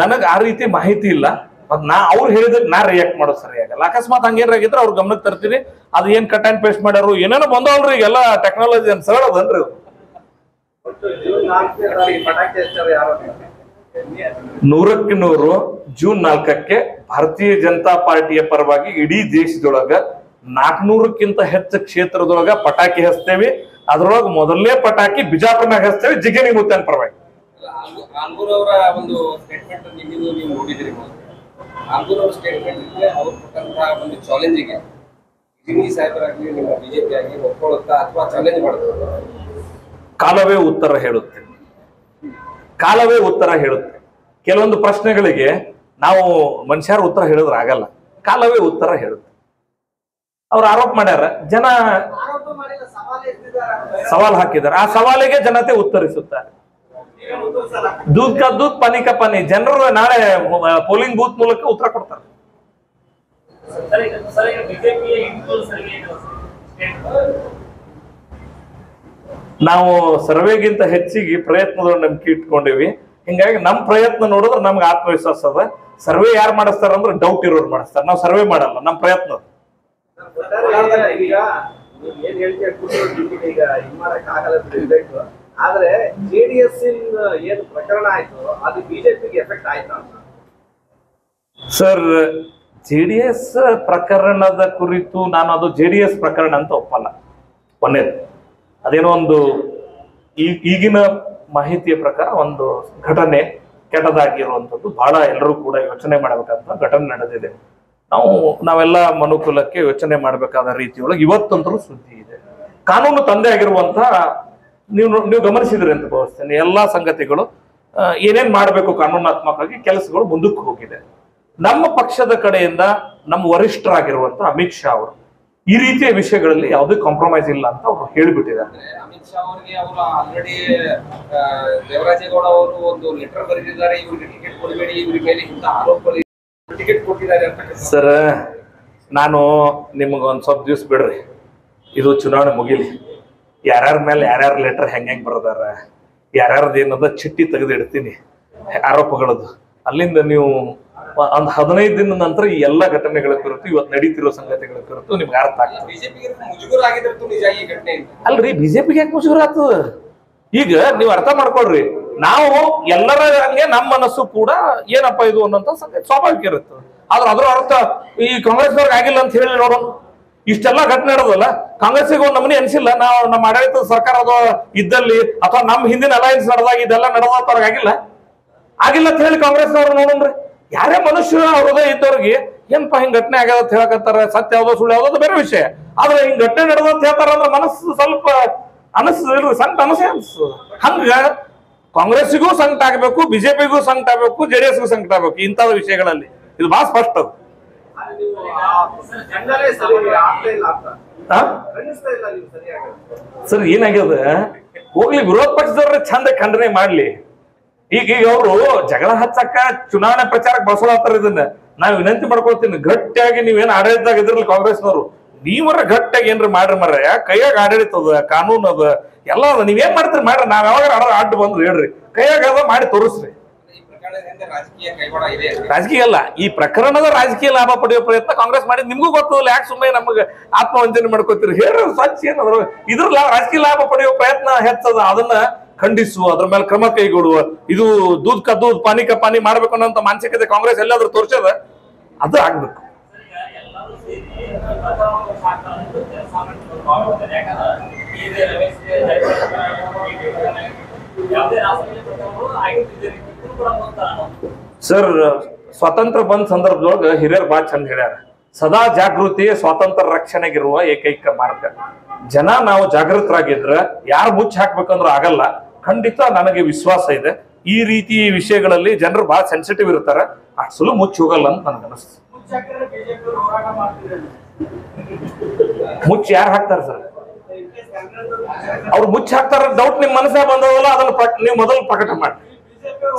ನನಗ್ ಆ ರೀತಿ ಮಾಹಿತಿ ಇಲ್ಲ. ಮತ್ ಅವ್ರು ಹೇಳಿದ್ರೆ ನಾ ರಿಯಾಕ್ಟ್ ಮಾಡೋದು ಸರಿಯಾಗಲ್ಲ. ಅಕಸ್ಮಾತ್ ಹಂಗೇನಾಗಿದ್ರೆ ಅವ್ರ ಗಮನಕ್ಕೆ ತರ್ತೀನಿ. ಅದು ಏನ್ ಕಟ್ ಅಂಡ್ ಪೇಸ್ಟ್ ಮಾಡ್ಯಾರು, ಏನೇನೋ ಬಂದವಲ್ರಿ ಈಗೆಲ್ಲ ಟೆಕ್ನಾಲಜಿ ಅಂತ ಸರಳದನ್ರಿ. ಒಟ್ಟು ಜೂನ್ 4ನೇ ತಾರೀಕು ಪಟಾಕಿ ಹಚ್ಚಾರ ಯಾರು? 100ಕ್ಕೆ 100 ಜೂನ್ 4ಕ್ಕೆ ಭಾರತೀಯ ಜನತಾ ಪಾರ್ಟಿಯ ಪರವಾಗಿ ಇಡೀ ದೇಶದೊಳಗ 400ಕ್ಕಿಂತ ಹೆಚ್ಚು ಕ್ಷೇತ್ರದೊಳಗ ಪಟಾಕಿ ಹಚ್ತೇವಿ. ಅದ್ರೊಳಗ ಮೊದಲನೇ ಪಟಾಕಿ ಬಿಜಾಪುರ್ನಾಗ ಹಚ್ತೇವಿ ಜಿಗಣಿ ಮುತ್ತನ್ ಪರವಾಗಿ. ಆಲ್ಗೂರ್ ಅವರ ಒಂದು ಸ್ಟೇಟ್ಮೆಂಟ್ ನೀವು ನೋಡಿದಿರಿ. ಆಲ್ಗೂರ್ ಅವರ ಸ್ಟೇಟ್ಮೆಂಟ್ ಅವ್ರು ಕೊಟ್ಟಂತಹ ಒಂದು ಚಾಲೆಂಜಿಗೆ ಜಿಗಣಿ ಸಾಹೇಬರಾಗಲಿ ನಿಮ್ಮ ಬಿಜೆಪಿ ಆಗಿ ಒಪ್ಕೊಳ್ಳುತ್ತಾ ಅಥವಾ ಚಾಲೆಂಜ್ ಮಾಡುತ್ತಾ? ಕಾಲವೇ ಉತ್ತರ ಹೇಳುತ್ತೆ. ಕಾಲವೇ ಉತ್ತರ ಹೇಳುತ್ತೆ. ಕೆಲವೊಂದು ಪ್ರಶ್ನೆಗಳಿಗೆ ನಾವು ಮನುಷ್ಯರ ಉತ್ತರ ಹೇಳಿದ್ರೆ ಆಗಲ್ಲ, ಕಾಲವೇ ಉತ್ತರ ಹೇಳುತ್ತೆ. ಅವ್ರು ಆರೋಪ ಮಾಡ್ಯಾರ, ಜನ ಸವಾಲ್ ಹಾಕಿದ್ದಾರೆ, ಆ ಸವಾಲಿಗೆ ಜನತೆ ಉತ್ತರಿಸುತ್ತಾರೆ. ದೂದ್ ಕಾ ದೂದ್ ಪಾನಿ ಕಾ ಪಾನಿ. ಜನರು ನಾಳೆ ಪೋಲಿಂಗ್ ಬೂತ್ ಮೂಲಕ ಉತ್ತರ ಕೊಡ್ತಾರೆ. ನಾವು ಸರ್ವೆಗಿಂತ ಹೆಚ್ಚಿಗೆ ಪ್ರಯತ್ನದ ನಂಬಿಕೆ ಇಟ್ಕೊಂಡಿವಿ. ಹಿಂಗಾಗಿ ನಮ್ ಪ್ರಯತ್ನ ನೋಡಿದ್ರೆ ನಮ್ಗೆ ಆತ್ಮವಿಶ್ವಾಸ ಅದ. ಸರ್ವೆ ಯಾರು ಮಾಡಿಸ್ತಾರ ಅಂದ್ರೆ ಡೌಟ್ ಇರೋರು ಮಾಡಿಸ್ತಾರೆ, ನಾವು ಸರ್ವೆ ಮಾಡಲ್ಲ, ನಮ್ ಪ್ರಯತ್ನ. ಈಗ ಏನ್ ಹೇಳ್ತೀವಿ ಈಗ ಇದ್ ಮಾಡಕ್ ಆಗಲ್ಲ ರಿಸಲ್ಟ್. ಆದ್ರೆ ಜೆಡಿಎಸ್ ಏನ್ ಪ್ರಕರಣ ಆಯ್ತು ಅದು ಬಿಜೆಪಿಗೆ ಎಫೆಕ್ಟ್ ಆಯ್ತಾ? ಸರ್, ಜೆಡಿಎಸ್ ಪ್ರಕರಣದ ಕುರಿತು ನಾನು ಅದು ಜೆಡಿಎಸ್ ಪ್ರಕರಣ ಅಂತ ಒಪ್ಪಲ್ಲ. ಒಂದೇದು ಅದೇನೋ ಒಂದು ಈಗಿನ ಮಾಹಿತಿಯ ಪ್ರಕಾರ ಒಂದು ಘಟನೆ ಕೆಟ್ಟದಾಗಿರುವಂಥದ್ದು ಬಹಳ ಎಲ್ಲರೂ ಕೂಡ ಯೋಚನೆ ಮಾಡಬೇಕಂತ ಘಟನೆ ನಡೆದಿದೆ. ನಾವೆಲ್ಲ ಮನುಕುಲಕ್ಕೆ ಯೋಚನೆ ಮಾಡಬೇಕಾದ ರೀತಿಯೊಳಗೆ ಇವತ್ತಂತರೂ ಸುದ್ದಿ ಇದೆ. ಕಾನೂನು ತಂದೆ ಆಗಿರುವಂತ ನೀವು ಗಮನಿಸಿದ್ರಿ ಅಂತ ಭಾವಿಸ್ತೇನೆ. ಎಲ್ಲಾ ಸಂಗತಿಗಳು ಏನೇನ್ ಮಾಡಬೇಕು ಕಾನೂನಾತ್ಮಕವಾಗಿ ಕೆಲಸಗಳು ಮುಂದಕ್ಕೆ ಹೋಗಿದೆ. ನಮ್ಮ ಪಕ್ಷದ ಕಡೆಯಿಂದ ನಮ್ಮ ವರಿಷ್ಠರಾಗಿರುವಂತ ಅಮಿತ್ ಶಾ ಅವರು ಈ ರೀತಿಯ ವಿಷಯಗಳಲ್ಲಿ ಯಾವುದೇ ಕಾಂಪ್ರಮೈಸ್ ಇಲ್ಲ ಅಂತ ಅವರು ಹೇಳಿಬಿಟ್ಟಿದ್ದಾರೆ. ಅಮಿತ್ ಶಾ ಅವರಿಗೆ ಅವರು ಆಲ್ರೆಡಿ ದೇವರಾಜೇಗೌಡ ಅವರು ಒಂದು ಲೆಟರ್ ಬರೆದಿದ್ದಾರೆ, ಇವ್ರಿಗೆ ಟಿಕೆಟ್ ಕೊಡಬೇಡಿ, ಇವ್ರ ಮೇಲೆ ಇಂಥ ಆರೋಪಗಳು ಟಿಕೆಟ್ ಕೊಟ್ಟಿದ್ದಾರೆ ಅಂತ. ಸರ್, ನಾನು ನಿಮ್ಗೆ ಒಂದ್ ಸ್ವಲ್ಪ ದಿವ್ಸ ಬಿಡ್ರಿ, ಇದು ಚುನಾವಣೆ ಮುಗಿಲಿ, ಯಾರ್ಯಾರ ಮೇಲೆ ಯಾರ್ಯಾರ ಲೆಟರ್ ಹೆಂಗ್ ಬರದಾರ, ಯಾರ್ಯಾರ್ದು ಏನದ ಚಿಟ್ಟಿ ತೆಗೆದು ಇಡ್ತೀನಿ ಆರೋಪಗಳದ್ದು. ಅಲ್ಲಿಂದ ನೀವು ಒಂದ್ 15 ದಿನದ ನಂತರ ಈ ಎಲ್ಲಾ ಘಟನೆಗಳ ಕುರಿತು ಇವತ್ತು ನಡೀತಿರೋ ಸಂಗತಿಗಳ ಕುರಿತು ನಿಮ್ಗೆ ಅರ್ಥ ಆಗ್ತದೆ. ಬಿಜೆಪಿಗೆ ಮುಜುಗರ ಆಗಿದ್ದು ನಿಜ ಈ ಘಟನೆ. ಅಲ್ರಿ, ಬಿಜೆಪಿಗೆ ಯಾಕೆ ಮುಜುಗರ ಆಗ್ತದ? ಈಗ ನೀವು ಅರ್ಥ ಮಾಡ್ಕೊಳ್ರಿ, ನಾವು ಎಲ್ಲರ ಹಂಗೆ ನಮ್ಮ ಮನಸ್ಸು ಕೂಡ ಏನಪ್ಪ ಇದು ಅನ್ನೋಂಥ ಸಂಗತಿ ಸ್ವಾಭಾವಿಕ ಇರುತ್ತೆ. ಆದ್ರೆ ಅದ್ರ ಅರ್ಥ ಈ ಕಾಂಗ್ರೆಸ್ನವ್ರಿಗೆ ಆಗಿಲ್ಲ ಅಂತ ಹೇಳಿ ನೋಡೋಣ. ಇಷ್ಟೆಲ್ಲ ಘಟನೆ ನಡೆದಲ್ಲ, ಕಾಂಗ್ರೆಸ್ಸಿಗೆ ಒಂದು ನಮೂನಿ ಅನ್ಸಿಲ್ಲ, ನಾವು ನಮ್ಮ ಆಡಳಿತ ಸರ್ಕಾರದ ಇದ್ದಲ್ಲಿ ಅಥವಾ ನಮ್ಮ ಹಿಂದಿನ ಅಲಯನ್ಸ್ ನಡೆದಾಗ ಇದೆಲ್ಲ ನಡೆದವ್ರಿಗೆ ಆಗಿಲ್ಲ ಅಂತ ಹೇಳಿ ಕಾಂಗ್ರೆಸ್ನವ್ರು ನೋಡೋಣ್ರಿ. ಯಾರೇ ಮನುಷ್ಯ ಹೃದಯ ಇದ್ದವ್ರಿಗೆ ಏನಪ್ಪಾ ಹಿಂಗ್ ಘಟನೆ ಆಗ್ಯದ ಅಂತ ಹೇಳಕತ್ತಾರ, ಸತ್ಯ ಯಾವ್ದೋ ಸುಳ್ಳು ಯಾವ್ದೋ ಬೇರೆ ವಿಷಯ. ಆದ್ರೆ ಹಿಂಗ್ ಘಟನೆ ನಡೆದ ಅಂತ ಹೇಳ್ತಾರ ಅಂದ್ರೆ ಮನಸ್ಸು ಸ್ವಲ್ಪ ಅನಿಸ್ತದಿಲ್ರಿ, ಸಂಕಟ ಅನಿಸ್ತದ. ಹಂಗ ಕಾಂಗ್ರೆಸ್ಸಿಗೂ ಸಂಕಟ ಆಗ್ಬೇಕು, ಬಿಜೆಪಿಗೂ ಸಂಕಟ ಆಗ್ಬೇಕು, ಜೆಡಿಎಸ್ಗೂ ಸಂಕಟ ಆಗ್ಬೇಕು. ಇಂಥದ ವಿಷಯಗಳಲ್ಲಿ ಇದು ಬಹಳ ಸ್ಪಷ್ಟ. ಸರ್, ಏನಾಗ್ಯದ ಹೋಗ್ಲಿ, ವಿರೋಧ ಪಕ್ಷದವ್ರ ಚಂದ ಖಂಡನೆ ಮಾಡ್ಲಿ. ಈಗ ಅವರು ಜಗಳ ಹಚ್ಚಕ್ಕ ಚುನಾವಣೆ ಪ್ರಚಾರಕ್ಕೆ ಬಳಸೋತಾರ. ಇದನ್ನ ನಾವು ವಿನಂತಿ ಮಾಡ್ಕೊಳ್ತೀನಿ, ಗಟ್ಟಿಯಾಗಿ ನೀವೇನ್ ಆಡಳಿತದಾಗ ಇದ್ರಲ್ಲ ಕಾಂಗ್ರೆಸ್ನವರು, ನೀವರ ಗಟ್ಟಿಯಾಗಿ ಏನ್ರಿ ಮಾಡ್ರಿ ಮರ. ಕೈಯಾಗ ಆಡಳಿತ ಅದ, ಕಾನೂನು ಅದ, ಎಲ್ಲ ಅದ. ನೀವೇನ್ ಮಾಡ್ತೀರಿ ಮಾಡ್ರಿ, ನಾವ್ ಯಾವಾಗ ಅಡ್ಡ ಬಂದ್ರು ಹೇಳ್ರಿ, ಕೈಯಾಗ ಅದ ಮಾಡಿ ತೋರಿಸ್ರಿ. ರಾಜಕೀಯ ಅಲ್ಲ, ಈ ಪ್ರಕರಣದ ರಾಜಕೀಯ ಲಾಭ ಪಡೆಯೋ ಪ್ರಯತ್ನ ಕಾಂಗ್ರೆಸ್ ಮಾಡಿದ್ ನಿಮ್ಗೂ ಗೊತ್ತಲ್ಲ. ಯಾಕೆ ಸುಮ್ಮನೆ ನಮಗೆ ಆತ್ಮವಂಚನೆ ಮಾಡ್ಕೋತೀರಿ ಹೇಳ್ರಿ? ಸ್ವಚ್ಛ ಏನಾದ್ರು ಇದ್ರ ರಾಜಕೀಯ ಲಾಭ ಪಡೆಯೋ ಪ್ರಯತ್ನ ಹೆಚ್ಚದ, ಅದನ್ನ ಖಂಡಿಸುವ, ಅದ್ರ ಮೇಲೆ ಕ್ರಮ ಕೈಗೊಳ್ಳುವ, ಇದು ದೂದ್ ಕಾ ದೂದ್ ಪಾನಿ ಕಾ ಪಾನಿ ಮಾಡ್ಬೇಕು ಅನ್ನೋ ಮಾನಸಿಕತೆ ಕಾಂಗ್ರೆಸ್ ಎಲ್ಲಾದ್ರೂ ತೋರ್ಸದ, ಅದು ಆಗ್ಬೇಕು. ಸರ್, ಸ್ವಾತಂತ್ರ್ಯ ಬಂದ ಸಂದರ್ಭದೊಳಗ ಹಿರಿಯರು ಬಹಳ ಚಂದ ಹೇಳ್ಯಾರ, ಸದಾ ಜಾಗೃತಿ ಸ್ವಾತಂತ್ರ್ಯ ರಕ್ಷಣೆಗಿರುವ ಏಕೈಕ ಮಾರ್ಗ. ಜನ ನಾವು ಜಾಗೃತರಾಗಿದ್ರ ಯಾರು ಮುಚ್ಚಿ ಹಾಕ್ಬೇಕಂದ್ರೂ ಆಗಲ್ಲ. ಖಂಡಿತ ನನಗೆ ವಿಶ್ವಾಸ ಇದೆ, ಈ ರೀತಿ ವಿಷಯಗಳಲ್ಲಿ ಜನರು ಬಹಳ ಸೆನ್ಸಿಟಿವ್ ಇರ್ತಾರೆ, ಅಷ್ಟು ಸುಲಭ ಮುಚ್ಚಿ ಹೋಗಲ್ಲ ಅಂತ ನನ್ಗೆ ಅನಿಸ್ತು. ಮುಚ್ಚಿ ಯಾರು ಹಾಕ್ತಾರ ಸರ್? ಅವ್ರು ಮುಚ್ಚಿ ಹಾಕ್ತಾರ ಡೌಟ್ ನಿಮ್ ಮನಸ್ಸೇ ಬಂದವಲ್ಲ, ಅದನ್ನ ನೀವು ಮೊದಲು ಪ್ರಕಟ ಮಾಡಿ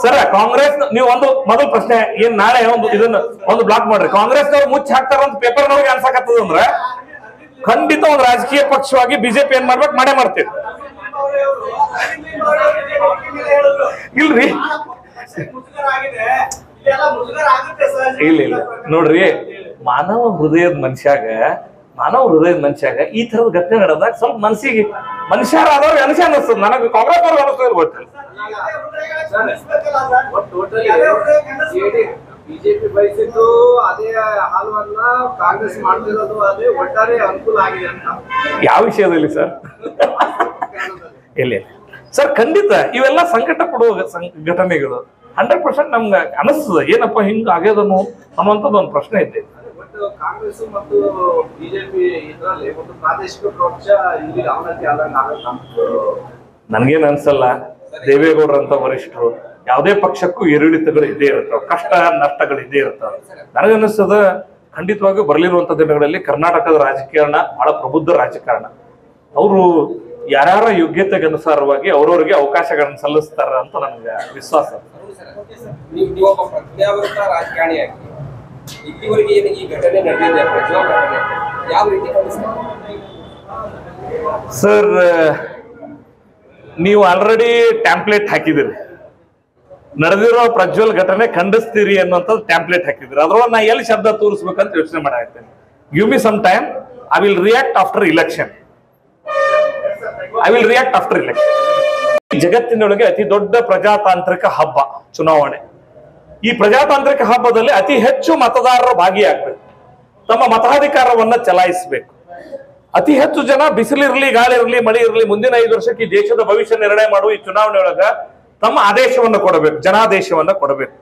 ಸರ್. ಕಾಂಗ್ರೆಸ್ ನೀವು ಒಂದು ಮೊದಲು ಪ್ರಶ್ನೆ ಏನ್ ನಾಳೆ ಒಂದು ಬ್ಲಾಕ್ ಮಾಡ್ರಿ. ಕಾಂಗ್ರೆಸ್ನವ್ರು ಮುಚ್ಚಿ ಹಾಕ್ತಾರ ಅಂತ ಪೇಪರ್ನವ್ರಿಗೆ ಅನ್ಸಕತ್ತದ ಅಂದ್ರೆ ಖಂಡಿತ ಒಂದು ರಾಜಕೀಯ ಪಕ್ಷವಾಗಿ ಬಿಜೆಪಿ ಏನ್ ಮಾಡ್ಬೇಕು ಮಾಡೇ ಮಾಡ್ತೀವಿ. ಇಲ್ರಿ, ಇಲ್ಲ ನೋಡ್ರಿ, ಮಾನವ ಹೃದಯದ ಮನುಷ್ಯಾಗ ಮಾನವ ಹೃದಯದ ಮನುಷ್ಯಾಗ ಈ ತರದ ಘಟನೆ ನಡೆದಾಗ ಸ್ವಲ್ಪ ಮನುಷ್ಯರಾದವ್ರಿಗೆ ಅನಿಸ್ತದ. ನನಗೆ ಕಾಂಗ್ರೆಸ್ ಅವ್ರಿಗೆ ಅನಿಸ್ತದೆ ಗೊತ್ತಿಲ್ಲ. ಬಿಜೆಪಿ ಬಯಸಿದ್ದು ಅದೇ ಹಾಲುವನ್ನ ಕಾಂಗ್ರೆಸ್ ಮಾಡ್ತಿರೋದು ಅದೇ ಒಟ್ಟಾರೆ ಅನುಕೂಲ ಆಗಿದೆ ಅಂತ. ಯಾವ ವಿಷಯದಲ್ಲಿ ಸರ್? ಇಲ್ಲ ಸರ್, ಖಂಡಿತ ಇವೆಲ್ಲ ಸಂಕಟ ಪಡುವ ಘಟನೆಗಳು 100% ನಮ್ಗೆ ಅನಿಸ್ತದ, ಏನಪ್ಪ ಹಿಂಗ ಆಗ್ಯದನು ಅನ್ನುವಂಥದ್ದು ಒಂದು ಪ್ರಶ್ನೆ ಇದೆ. ಕಾಂಗ್ರೆಸ್ ಮತ್ತು ಬಿಜೆಪಿ ಇದರಲ್ಲಿ ಒಂದು ಪ್ರಾದೇಶಿಕ ಪಕ್ಷ ಇಲ್ಲಿ ಅವನತಿ ಆದಂಗ ಆಗುತ್ತೆ. ನನ್ಗೇನ್ ಅನ್ಸಲ್ಲ. ದೇವೇಗೌಡರಂತ ವರಿಷ್ಠರು ಯಾವುದೇ ಪಕ್ಷಕ್ಕೂ ಏರಿಳಿತಗಳು ಇದ್ದೇ ಇರ್ತಾವ, ಕಷ್ಟ ನಷ್ಟಗಳು ಇದ್ದೇ ಇರ್ತಾವ. ನನಗನ್ನಿಸ್ತದ ಖಂಡಿತವಾಗಿಯೂ ಬರಲಿರುವಂತ ದಿನಗಳಲ್ಲಿ ಕರ್ನಾಟಕದ ರಾಜಕಾರಣ ಬಹಳ ಪ್ರಬುದ್ಧ ರಾಜಕಾರಣ. ಅವರು ಯಾರ್ಯಾರ ಯೋಗ್ಯತೆಗೆ ಅನುಸಾರವಾಗಿ ಅವ್ರವ್ರಿಗೆ ಅವಕಾಶಗಳನ್ನ ಸಲ್ಲಿಸ್ತಾರ ಅಂತ ನನಗೆ ವಿಶ್ವಾಸ. ನೀವು ಒಬ್ಬ ಪ್ರಜ್ಞಾವಂತ ರಾಜಕಾರಣಿಯಾಗಿ ಇಲ್ಲಿವರೆಗೆ ಏನು ಈ ಘಟನೆ ನಡೆದಿದೆ, ಪ್ರಜ್ವಲ್ ಘಟನೆ ಯಾವ ರೀತಿ ಸರ್, ನೀವು ಆಲ್ರೆಡಿ ಟ್ಯಾಂಪ್ಲೇಟ್ ಹಾಕಿದಿರಿ, ನಡೆದಿರೋ ಪ್ರಜ್ವಲ್ ಘಟನೆ ಖಂಡಿಸ್ತೀರಿ ಅನ್ನುವಂಥದ್ದು ಟ್ಯಾಂಪ್ಲೇಟ್ ಹಾಕಿದಿರಿ. ಅದ್ರೊಳಗೆ ನಾ ಎಲ್ಲಿ ಶಬ್ದ ತೋರಿಸ್ಬೇಕಂತ ಯೋಚನೆ ಮಾಡಾಕ್ತೇನೆ. Give me some time, I will react after election. ಜಗತ್ತಿನೊಳಗೆ ಅತಿ ದೊಡ್ಡ ಪ್ರಜಾತಾಂತ್ರಿಕ ಹಬ್ಬ ಚುನಾವಣೆ. ಈ ಪ್ರಜಾತಾಂತ್ರಿಕ ಹಬ್ಬದಲ್ಲಿ ಅತಿ ಹೆಚ್ಚು ಮತದಾರರು ಭಾಗಿಯಾಗಬೇಕು, ತಮ್ಮ ಮತಾಧಿಕಾರವನ್ನ ಚಲಾಯಿಸಬೇಕು. ಅತಿ ಹೆಚ್ಚು ಜನ ಬಿಸಿಲಿರಲಿ, ಗಾಳಿ ಇರಲಿ, ಮಳೆ ಇರಲಿ, ಮುಂದಿನ 5 ವರ್ಷಕ್ಕೆ ಈ ದೇಶದ ಭವಿಷ್ಯ ನಿರ್ಣಯ ಮಾಡುವ ಈ ಚುನಾವಣೆ ಒಳಗ ತಮ್ಮ ಆದೇಶವನ್ನ ಕೊಡಬೇಕು, ಜನಾದೇಶವನ್ನ ಕೊಡಬೇಕು.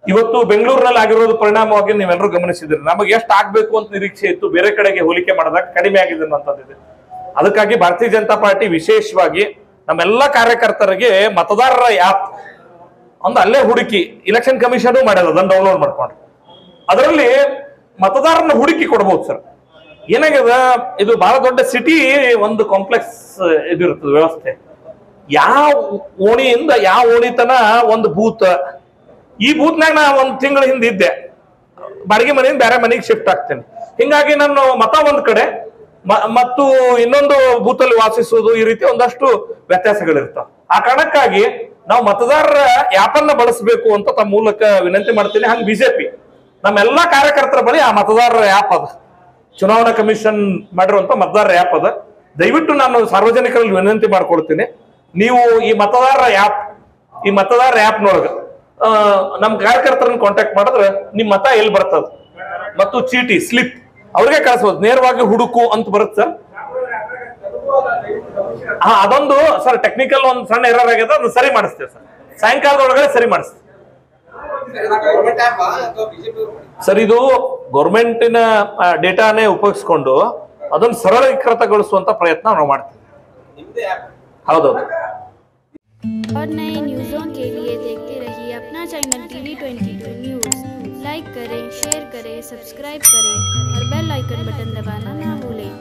ಇವತ್ತು ಬೆಂಗಳೂರಿನಲ್ಲಿ ಆಗಿರೋದು ಪರಿಣಾಮವಾಗಿ ನೀವೆಲ್ಲರೂ ಗಮನಿಸಿದ್ರಿ. ನಮಗೆ ಎಷ್ಟು ಆಗ್ಬೇಕು ಅಂತ ನಿರೀಕ್ಷೆ ಇತ್ತು, ಬೇರೆ ಕಡೆಗೆ ಹೋಲಿಕೆ ಮಾಡಿದಾಗ ಕಡಿಮೆ ಆಗಿದೆ ಅನ್ನೋಂಥದ್ದಿದೆ. ಅದಕ್ಕಾಗಿ ಭಾರತೀಯ ಜನತಾ ಪಾರ್ಟಿ ವಿಶೇಷವಾಗಿ ನಮ್ಮೆಲ್ಲ ಕಾರ್ಯಕರ್ತರಿಗೆ ಮತದಾರರ ಆ್ಯಪ್ ಒಂದು ಅಲ್ಲೇ ಹುಡುಕಿ, ಇಲೆಕ್ಷನ್ ಕಮಿಷನ್ ಮಾಡ್ಯದ, ಅದನ್ನು ಡೌನ್ಲೋಡ್ ಮಾಡ್ಕೊಂಡು ಅದರಲ್ಲಿ ಮತದಾರನ ಹುಡುಕಿ ಕೊಡ್ಬೋದು ಸರ್. ಏನಾಗ್ಯದ, ಇದು ಬಹಳ ದೊಡ್ಡ ಸಿಟಿ, ಒಂದು ಕಾಂಪ್ಲೆಕ್ಸ್ ಇದಿರ್ತದೆ ವ್ಯವಸ್ಥೆ. ಯಾವ ಓಣಿಯಿಂದ ಯಾವ ಓಣಿ ತನ ಒಂದು ಬೂತ್. ಈ ಬೂತ್ನಾಗ ನಾ 1 ತಿಂಗಳ ಹಿಂದೆ ಇದ್ದೆ, ಬಾಡಿಗೆ ಮನೆಯಿಂದ ಬೇರೆ ಮನೆಗೆ ಶಿಫ್ಟ್ ಆಗ್ತೇನೆ. ಹಿಂಗಾಗಿ ನಾನು ಮತ ಒಂದ್ ಕಡೆ ಮತ್ತು ಇನ್ನೊಂದು ಬೂತಲ್ಲಿ ವಾಸಿಸುವುದು, ಈ ರೀತಿ ಒಂದಷ್ಟು ವ್ಯತ್ಯಾಸಗಳಿರ್ತಾವ. ಆ ಕಾರಣಕ್ಕಾಗಿ ನಾವು ಮತದಾರರ ಆ್ಯಪ್ ಅನ್ನ ಬಳಸಬೇಕು ಅಂತ ತಮ್ಮ ಮೂಲಕ ವಿನಂತಿ ಮಾಡ್ತೀನಿ. ಹಂಗೆ ಬಿಜೆಪಿ ನಮ್ಮೆಲ್ಲಾ ಕಾರ್ಯಕರ್ತರ ಬಳಿ ಆ ಮತದಾರರ ಆ್ಯಪ್ ಅದ, ಚುನಾವಣಾ ಕಮಿಷನ್ ಮಾಡಿರುವಂತ ಮತದಾರರ ಆ್ಯಪ್ ಅದ. ದಯವಿಟ್ಟು ನಾನು ಸಾರ್ವಜನಿಕರಲ್ಲಿ ವಿನಂತಿ ಮಾಡ್ಕೊಳ್ತೀನಿ, ನೀವು ಈ ಮತದಾರರ ಆ್ಯಪ್ನೊಳಗ ನಮ್ ಕಾರ್ಯಕರ್ತರನ್ನ ಕಾಂಟ್ಯಾಕ್ಟ್ ಮಾಡಿದ್ರೆ ನಿಮ್ ಮತ ಎಲ್ಲಿ ಬರ್ತದ ಮತ್ತು ಚೀಟಿ ಸ್ಲಿಪ್ ಅವ್ರಿಗೆ ಕಳಿಸ್ಬೋದು. ನೇರವಾಗಿ ಹುಡುಕು ಅಂತ ಬರುತ್ತೆ ಸರ್. ಅದೊಂದು ಸರ್ ಟೆಕ್ನಿಕಲ್ ಒಂದು ಸಣ್ಣ ಎರರ್ ಆಗ್ಯದ, ಅದನ್ನ ಸರಿ ಮಾಡಿಸ್ತೇವೆ ಸರ್, ಸಾಯಂಕಾಲದೊಳಗಡೆ ಸರಿ ಮಾಡಿಸ್ತೇವೆ ಸರ್. ಇದು ಗೌರ್ಮೆಂಟಿನ ಡೇಟಾನೇ ಉಪಯೋಗಿಸ್ಕೊಂಡು ಅದನ್ನು ಸರಳೀಕೃತಗೊಳಿಸುವಂತ ಪ್ರಯತ್ನ ನಾವು ಮಾಡ್ತೀವಿ. ಹೌದೌದು. और नए न्यूज़ों के लिए देखते रहिए अपना चैनल TV22 न्यूज़। लाइक करें, शेयर करें, सब्सक्राइब करें और बेल आइकन बटन दबाना ना भूलें।